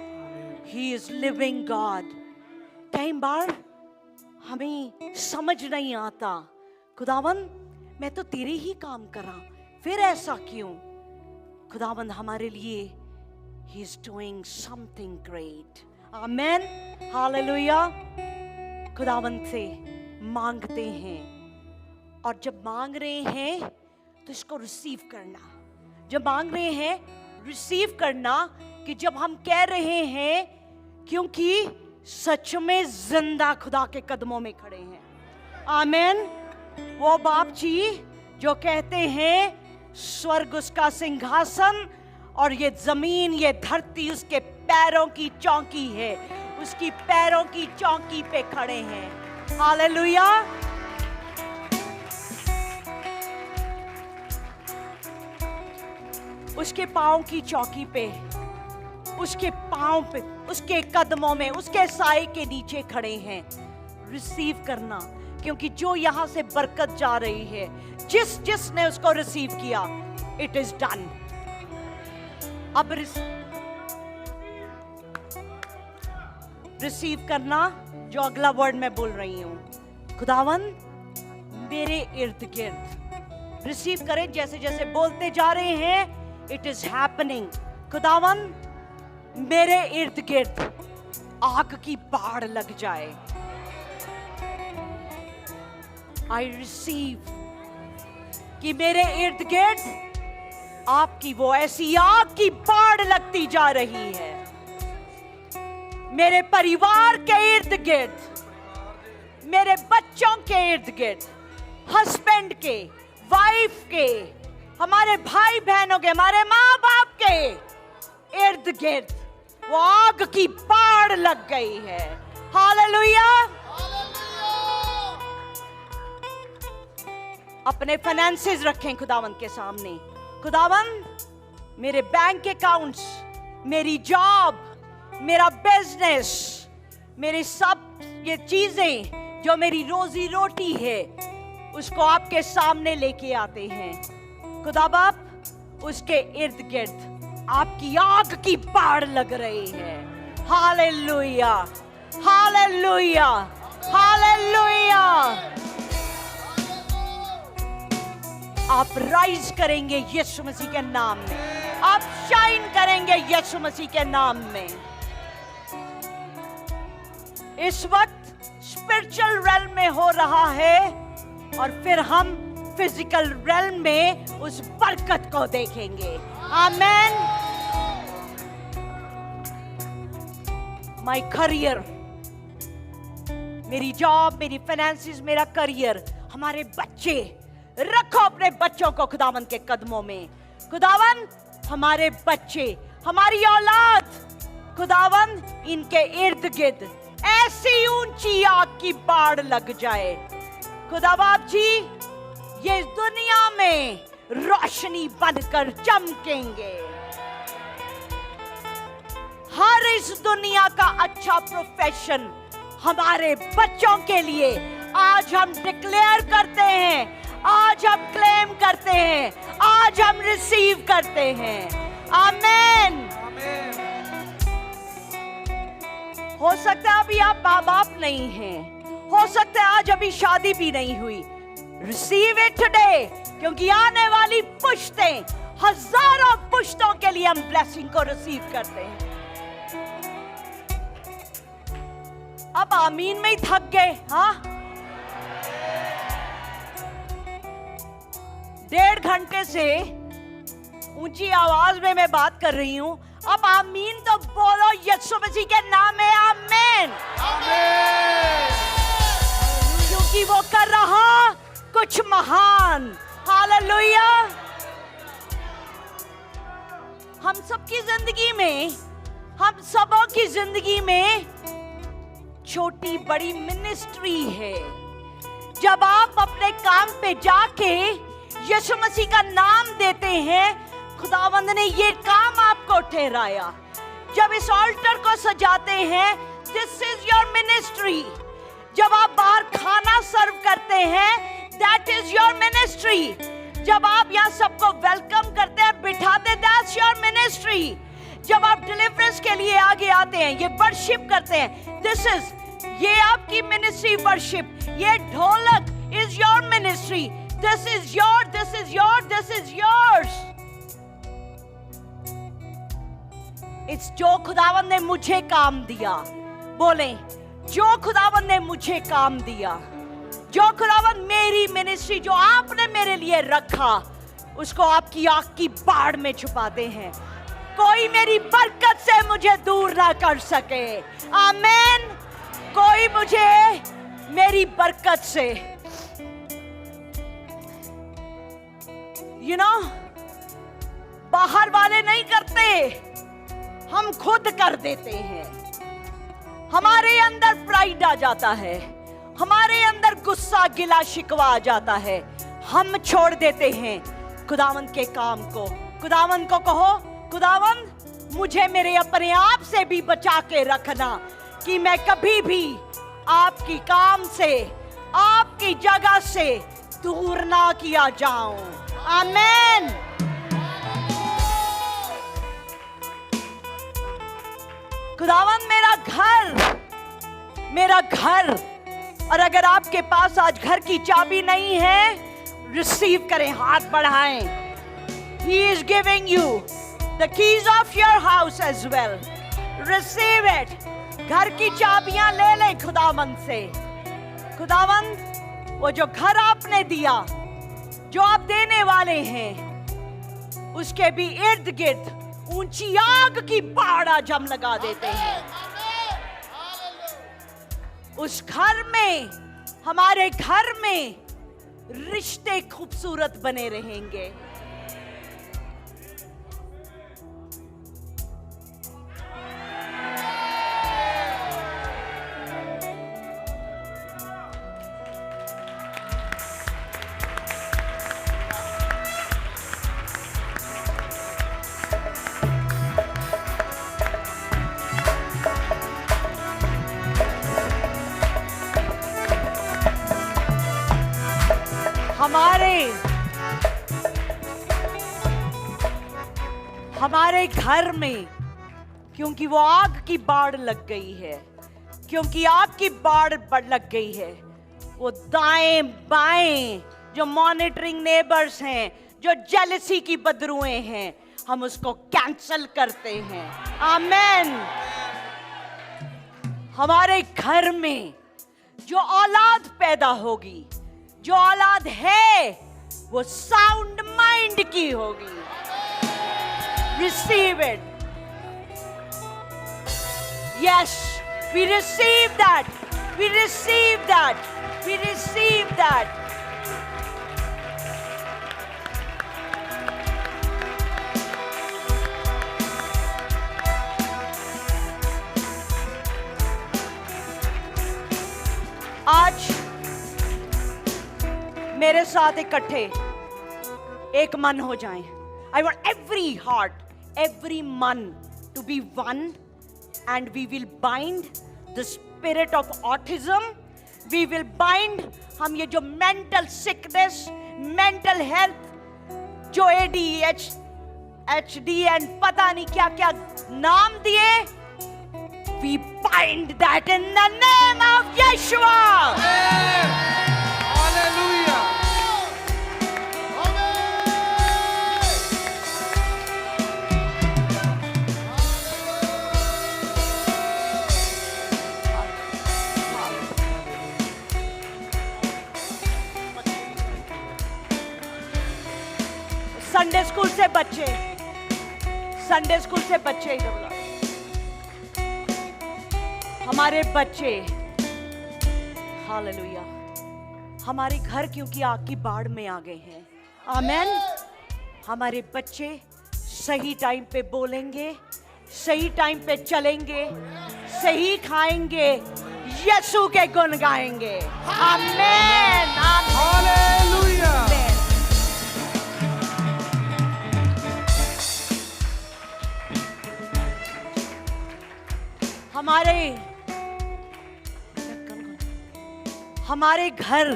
He is living God. कई बार हमें समझ नहीं आता, खुदावन मैं तो तेरे ही काम करा, फिर ऐसा क्यों? खुदावंद हमारे लिए he is doing something great. Amen, hallelujah. खुदावंद से मांगते हैं और जब मांग रहे हैं तो इसको रिसीव करना। जब मांग रहे हैं रिसीव करना कि जब हम कह रहे हैं, क्योंकि सच में जिंदा खुदा के कदमों में खड़े हैं। आमेन। वो बाप जी जो कहते हैं स्वर्ग उसका सिंहासन और ये जमीन ये धरती उसके पैरों की चौकी है, उसकी पैरों की चौकी पे खड़े हैं। हालेलुया। उसके पांव की चौकी पे, उसके पांव पे, उसके कदमों में, उसके साए के नीचे खड़े हैं। रिसीव करना, क्योंकि जो यहां से बरकत जा रही है, जिसने उसको रिसीव किया, इट इज डन। अब रिसीव करना जो अगला वर्ड मैं बोल रही हूं। खुदावन मेरे इर्द गिर्द रिसीव करें, जैसे जैसे बोलते जा रहे हैं इट इज हैपनिंग। खुदावन मेरे इर्द गिर्द आग की बाढ़ लग जाए। आई रिसीव कि मेरे इर्द गिर्द आपकी वो ऐसी आग की बाढ़ लगती जा रही है। मेरे परिवार के इर्द गिर्द, मेरे बच्चों के इर्द गिर्द, हस्बैंड के, वाइफ के, हमारे भाई बहनों के, हमारे माँ बाप के इर्द गिर्द वो आग की बाढ़ लग गई है। हालेलुया। अपने फाइनेंसेस रखें खुदावंद के सामने। खुदावंद मेरे बैंक अकाउंट्स, मेरी जॉब, मेरा बिजनेस, मेरी सब ये चीजें जो मेरी रोजी रोटी है, उसको आपके सामने लेके आते हैं। खुदा बाप उसके इर्द गिर्द आपकी आग की बाढ़ लग रही है। Hallelujah, hallelujah, hallelujah. आप राइज करेंगे यीशु मसीह के नाम में, आप शाइन करेंगे यीशु मसीह के नाम में। इस वक्त स्पिरिचुअल रेल्म में हो रहा है और फिर हम फिजिकल रेल्म में उस बरकत को देखेंगे। आमेन। माय करियर, मेरी जॉब, मेरी फाइनेंसिस, मेरा करियर, हमारे बच्चे, रखो अपने बच्चों को खुदावन के कदमों में। खुदावन हमारे बच्चे, हमारी औलाद, खुदावन इनके इर्द गिर्द ऐसी ऊंची आग की बाढ़ लग जाए। खुदा बाप जी ये दुनिया में रोशनी बनकर चमकेंगे। हर इस दुनिया का अच्छा प्रोफेशन हमारे बच्चों के लिए आज हम डिक्लेयर करते हैं, आज हम क्लेम करते हैं, आज हम रिसीव करते हैं। आमेन। हो सकता है अभी आप माँ बाप नहीं हैं, हो सकता है आज अभी शादी भी नहीं हुई। रिसीव इट टुडे, क्योंकि आने वाली पुश्तें, हजारों पुश्तों के लिए हम ब्लेसिंग को रिसीव करते हैं। अब आमीन में ही थक गए। हाँ, 1.5 घंटे से ऊंची आवाज में मैं बात कर रही हूं। अब आमीन तो बोलो यीशु मसीह के नाम में। आमीन। क्योंकि वो कर रहा कुछ महान। हालेलुया। हम सबकी जिंदगी में, हम सबों की जिंदगी में छोटी बड़ी मिनिस्ट्री है। जब आप अपने काम पे जाके यीशु मसीह का नाम देते हैं, खुदावंद ने ये काम आपको ठहराया। जब इस ऑल्टर को सजाते हैं, दिस इज योर मिनिस्ट्री। जब आप बाहर खाना सर्व करते हैं, दैट इज योर मिनिस्ट्री। जब आप यहाँ सबको वेलकम करते हैं, बिठाते, दैट्स योर मिनिस्ट्री। जब आप डिलीवरेंस के लिए आगे आते हैं, ये वर्शिप करते हैं, दिस इज, ये आपकी मिनिस्ट्री वर्शिप। ये ढोलक is your ministry. This is your, this is your, this is yours. It's जो खुदावन ने मुझे काम दिया। बोले, जो खुदावन ने मुझे काम दिया, जो खुदावन मेरी मिनिस्ट्री जो आपने मेरे लिए रखा, उसको आपकी आग की बाढ़ में छुपाते हैं। कोई मेरी बरकत से मुझे दूर ना कर सके। आमीन। कोई मुझे मेरी बरकत से, यू नो, बाहर वाले नहीं करते, हम खुद कर देते हैं। हमारे अंदर प्राइड आ जाता है, हमारे अंदर गुस्सा गिला शिकवा आ जाता है, हम छोड़ देते हैं खुदावंद के काम को। खुदावंद को कहो, खुदावंद मुझे मेरे अपने आप से भी बचा के रखना, कि मैं कभी भी आपकी काम से, आपकी जगह से दूर ना किया जाऊं। आमीन। खुदावंद मेरा घर, और अगर आपके पास आज घर की चाबी नहीं है, रिसीव करें, हाथ बढ़ाएं। He is giving you the keys of your house as well. Receive it. घर की चाबियां ले लें खुदावंद से। खुदावंद वो जो घर आपने दिया, जो आप देने वाले हैं, उसके भी इर्द गिर्द ऊंची आग की बाढ़ आज हम लगा देते हैं। उस घर में, हमारे घर में रिश्ते खूबसूरत बने रहेंगे। हमारे घर में, क्योंकि वो आग की बाढ़ लग गई है, क्योंकि आग की बाढ़ लग गई है, वो दाएं बाएं जो मॉनिटरिंग नेबर्स हैं, जो जेलसी की बदरुएं हैं, हम उसको कैंसल करते हैं। आमीन। हमारे घर में जो औलाद पैदा होगी, जो औलाद है, वो साउंड माइंड की होगी। Receive it. Yes, we receive that, we receive that, we receive that. आज मेरे साथ इकट्ठे एक मन हो जाएं। I want every heart, every man to be one, and we will bind the spirit of autism. We will bind हम ये जो mental sickness, mental health, जो ADHD and पता नहीं क्या क्या नाम दिए, we bind that in the name of Yeshua. Hallelujah. Sunday school से बच्चे, संडे स्कूल से बच्चे इधर बुलाओ। हमारे बच्चे, हालेलुया, हमारे घर क्योंकि आग की बाढ़ में आ गए हैं। आमेन। हमारे बच्चे सही टाइम पे बोलेंगे, सही टाइम पे चलेंगे, सही खाएंगे, यीशु के गुण गाएंगे। आमेन, हालेलुया। हमारे घर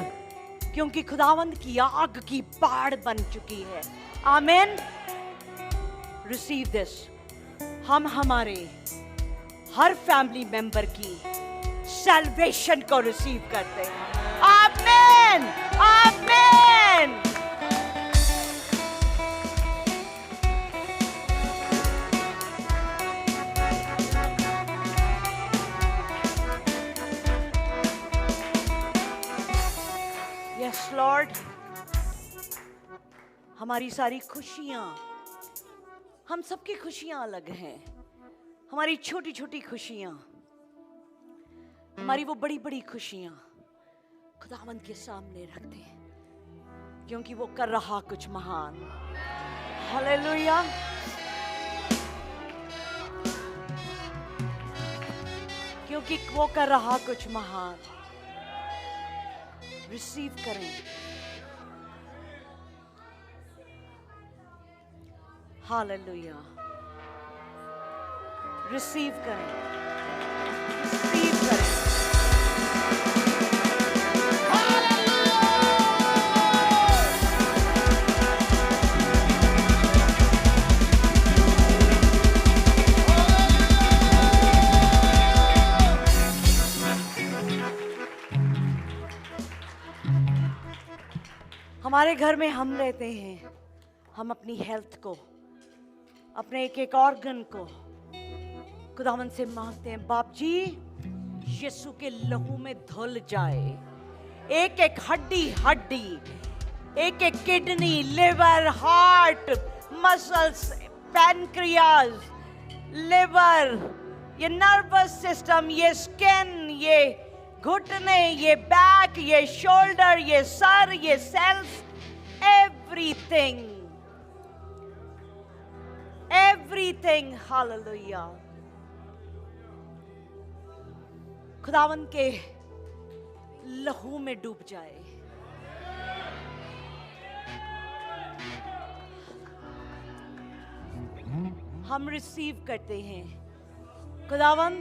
क्योंकि खुदावंद की आग की बाढ़ बन चुकी है। आमेन। Receive this. हम हमारे हर फैमिली मेंबर की सैल्वेशन को रिसीव करते हैं। आमेन, आमेन। यस लॉर्ड, हमारी सारी खुशियां, हम सबकी खुशियां अलग हैं। हमारी छोटी छोटी खुशियां, हमारी वो बड़ी बड़ी खुशियां खुदावंद के सामने रखते हैं क्योंकि वो कर रहा कुछ महान। हालेलुया। क्योंकि वो कर रहा कुछ महान। रिसीव करें। हालेलुया। रिसीव करें, रिसीव करें। हमारे घर में हम रहते हैं, हम अपनी हेल्थ को, अपने एक एक ऑर्गन को खुदावंद से मांगते हैं, बाप जी यीशु के लहू में धुल जाए। एक एक हड्डी हड्डी, एक एक kidney, liver, heart, muscles, pancreas, liver, ये नर्वस सिस्टम, ये स्किन, ये घुटने, ये बैक, ये शोल्डर, ये सर, ये सेल्स, एवरीथिंग, एवरीथिंग। हालेलुया। खुदावन के लहू में डूब जाए। हम रिसीव करते हैं। खुदावन,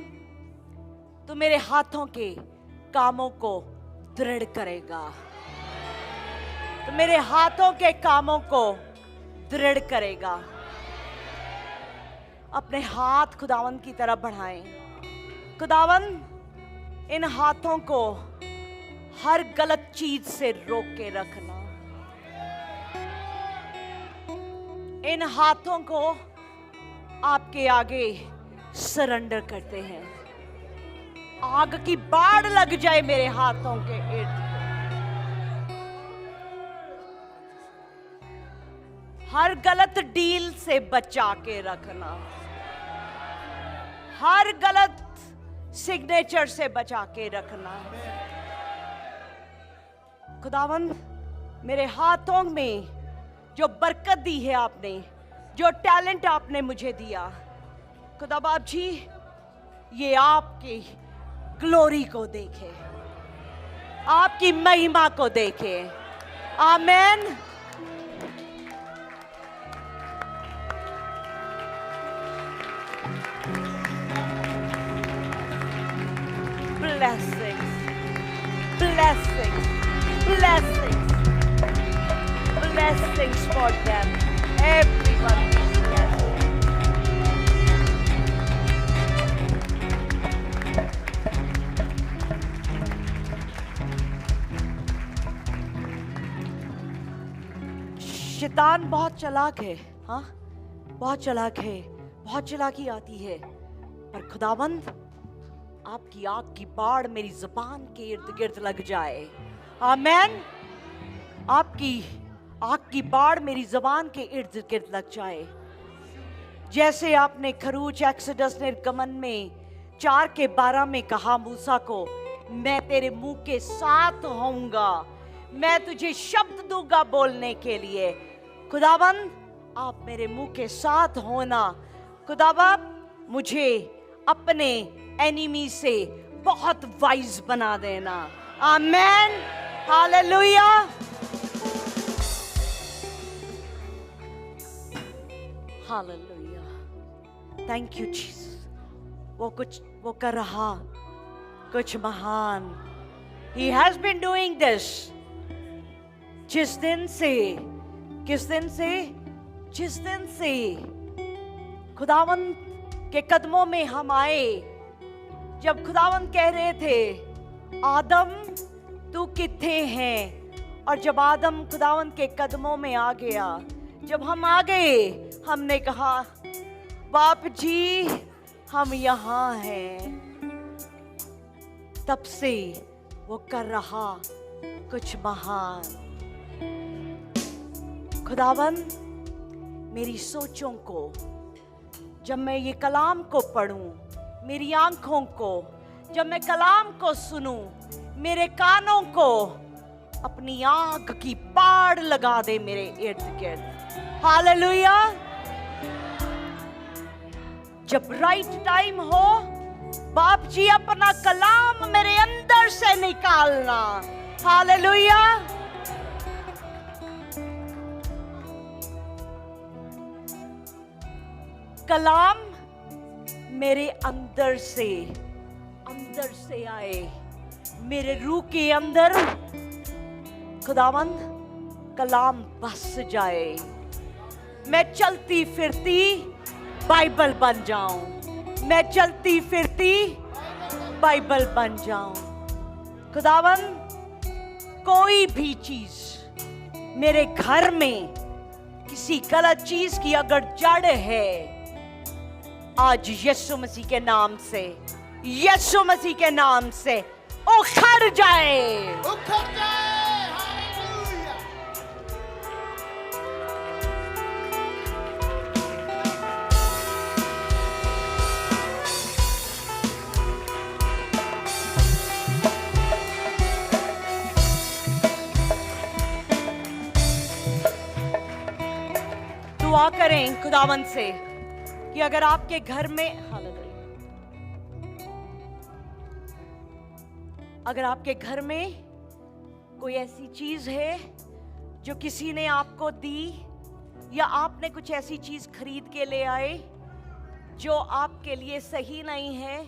तो मेरे हाथों के कामों को दृढ़ करेगा, तो मेरे हाथों के कामों को दृढ़ करेगा। अपने हाथ खुदावन की तरफ बढ़ाएं। खुदावन, इन हाथों को हर गलत चीज से रोक के रखना। इन हाथों को आपके आगे सरेंडर करते हैं। आग की बाढ़ लग जाए मेरे हाथों के इर्द। हर गलत डील से बचा के रखना, हर गलत सिग्नेचर से बचा के रखना। खुदावंद, मेरे हाथों में जो बरकत दी है आपने, जो टैलेंट आपने मुझे दिया, खुदा बाप जी, ये आपकी ग्लोरी को देखे, आपकी महिमा को देखे। आमेन। Blessings, blessings, blessings, blessings for them. Everyone. शैतान बहुत चालाक है, हाँ, बहुत चालाक है, बहुत चालाकी आती है, पर खुदावंद, आपकी आग की बाढ़ मेरी जुबान के इर्द गिर्द लग जाए। आमेन। आपकी आग की बाढ़ मेरी जुबान के इर्द गिर्द लग जाए। जैसे आपने खरूज एक्सोडस निर्गमन में 4:12 में कहा मूसा को, मैं तेरे मुंह के साथ होऊंगा, मैं तुझे शब्द दूंगा बोलने के लिए। खुदावंद, आप मेरे मुंह के साथ होना। खुदावंद, मुझे अपने एनिमी से बहुत वाइज बना देना। Amen. Hallelujah. Hallelujah. Thank you Jesus. वो कर रहा कुछ महान। He has been doing this। जिस दिन से खुदावंद के कदमों में हम आए, जब खुदावंद कह रहे थे आदम तू किथे है, और जब आदम खुदावंद के कदमों में आ गया, जब हम आ गए, हमने कहा बाप जी हम यहाँ हैं। तब से वो कर रहा कुछ महान। खुदावंद, मेरी सोचों को, जब मैं ये कलाम को पढूं, मेरी आंखों को, जब मैं कलाम को सुनूं, मेरे कानों को अपनी आग की बाढ़ लगा दे मेरे इर्द गिर्द। हालेलुया। जब राइट टाइम हो, बाप जी अपना कलाम मेरे अंदर से निकालना। हालेलुया। कलाम मेरे अंदर से आए, मेरे रूह के अंदर खुदावंद कलाम बस जाए, मैं चलती फिरती बाइबल बन जाऊं, मैं चलती फिरती बाइबल बन जाऊं। खुदावंद, कोई भी चीज मेरे घर में किसी गलत चीज की अगर जड़ है, आज यीशु मसीह के नाम से, यीशु मसीह के नाम से उखड़ जाए, उखड़ जाए। हालेलुया। दुआ करें खुदावंद से कि अगर आपके घर में, अगर आपके घर में कोई ऐसी चीज है जो किसी ने आपको दी, या आपने कुछ ऐसी चीज खरीद के ले आए जो आपके लिए सही नहीं है,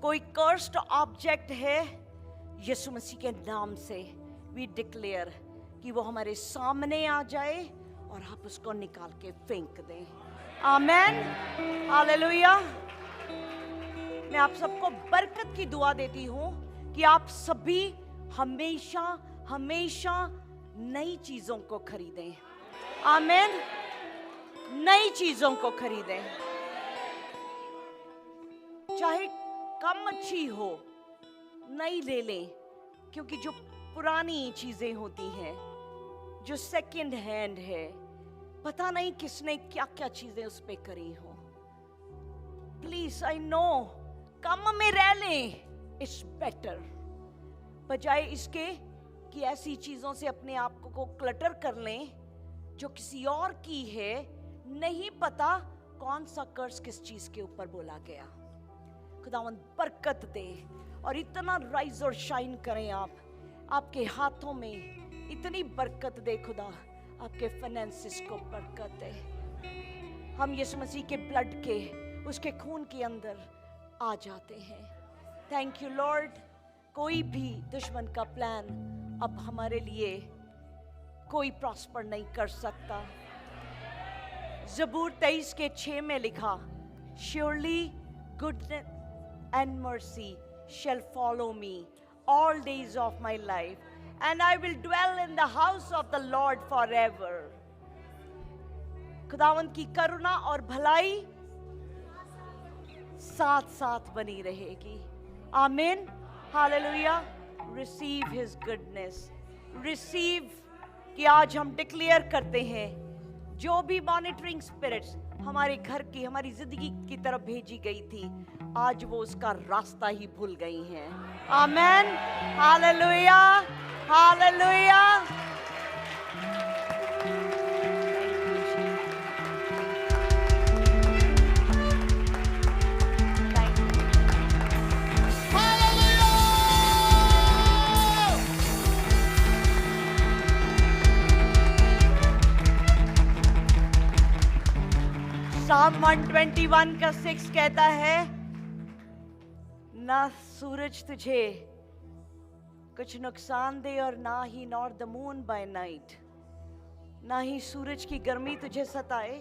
कोई कर्स्ड ऑब्जेक्ट है, यीशु मसीह के नाम से वी डिक्लेयर कि वो हमारे सामने आ जाए और आप उसको निकाल के फेंक दें। आमेन। हालेलुया। मैं आप सबको बरकत की दुआ देती हूं कि आप सभी हमेशा हमेशा नई चीजों को खरीदें। आमेन। नई चीजों को खरीदें, चाहे कम अच्छी हो, नई ले लें, क्योंकि जो पुरानी चीजें होती हैं, जो सेकंड हैंड है, पता नहीं किसने क्या क्या चीजें उस पे करी हो। प्लीज, आई नो कम में रह लें इट्स बेटर, बजाय इसके कि ऐसी चीजों से अपने आप को क्लटर कर लें जो किसी और की है। नहीं पता कौन सा कर्ज किस चीज के ऊपर बोला गया। खुदावंद बरकत दे और इतना राइज और शाइन करें। आपके हाथों में इतनी बरकत दे खुदा, आपके फाइनेंसिस को बरकत दे। हम यीशु मसीह के ब्लड के, उसके खून के अंदर आ जाते हैं। Thank you Lord. कोई भी दुश्मन का प्लान अब हमारे लिए कोई प्रॉस्पर नहीं कर सकता। ज़बूर 23 के 6 में लिखा, surely goodness and mercy shall follow me all days of my life, and I will dwell in the house of the Lord forever. खुदावंद की करुणा और भलाई साथ साथ बनी रहेगी। आमीन, hallelujah. Receive his goodness, receive कि आज हम डिक्लेयर करते हैं जो भी मॉनिटरिंग स्पिरिट्स हमारे घर की, हमारी जिंदगी की तरफ भेजी गई थी, आज वो उसका रास्ता ही भूल गई हैं। आमेन, हालेलुया, हालेलुया। Psalm 121 का 6 कहता है, ना सूरज तुझे कुछ नुकसान दे और ना ही nor the moon by night, ना ही सूरज की गर्मी तुझे सताए।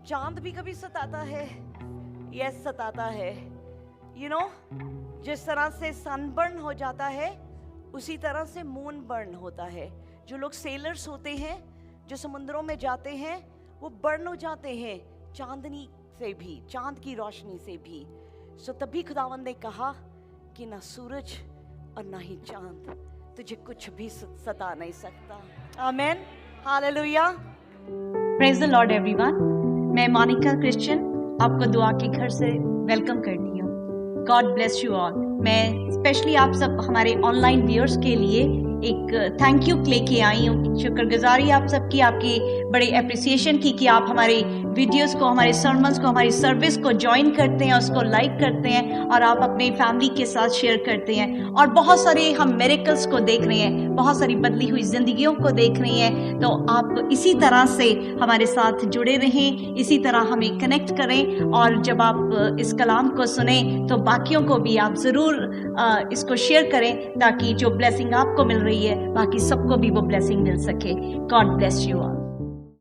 चांद भी कभी सताता है, यस सताता है। यू नो, जिस तरह से सनबर्न हो जाता है उसी तरह से मून बर्न होता है। जो लोग सेलर्स होते हैं, जो समुद्रों में जाते हैं, वो बर्न हो जाते हैं चांदनी से भी, चांद की रोशनी से भी। सो तभी खुदावंद ने कहा कि ना सूरज और ना ही चांद तुझे कुछ भी सता नहीं सकता। Amen, hallelujah. Praise the Lord everyone. मैं मोनिका क्रिश्चियन आपको दुआ के घर से वेलकम करती हूँ। God bless you all. मैं स्पेशली आप सब हमारे ऑनलाइन व्यूअर्स के लिए एक थैंक यू लेके आई हूँ। शुक्रगुजारी आप सबकी, आपकी बड़े अप्रिसिएशन की कि आप हमारे वीडियोस को, हमारे सर्मन्स को, हमारी सर्विस को ज्वाइन करते हैं, उसको लाइक करते हैं और आप अपने फैमिली के साथ शेयर करते हैं। और बहुत सारे हम मिरेकल्स को देख रहे हैं, बहुत सारी बदली हुई जिंदगियों को देख रहे हैं। तो आप इसी तरह से हमारे साथ जुड़े रहें, इसी तरह हमें कनेक्ट करें। और जब आप इस कलाम को सुने तो बाकियों को भी आप ज़रूर इसको शेयर करें, ताकि जो ब्लेसिंग आपको मिल रही है बाकी सबको भी वो ब्लेसिंग मिल सके। God bless you all.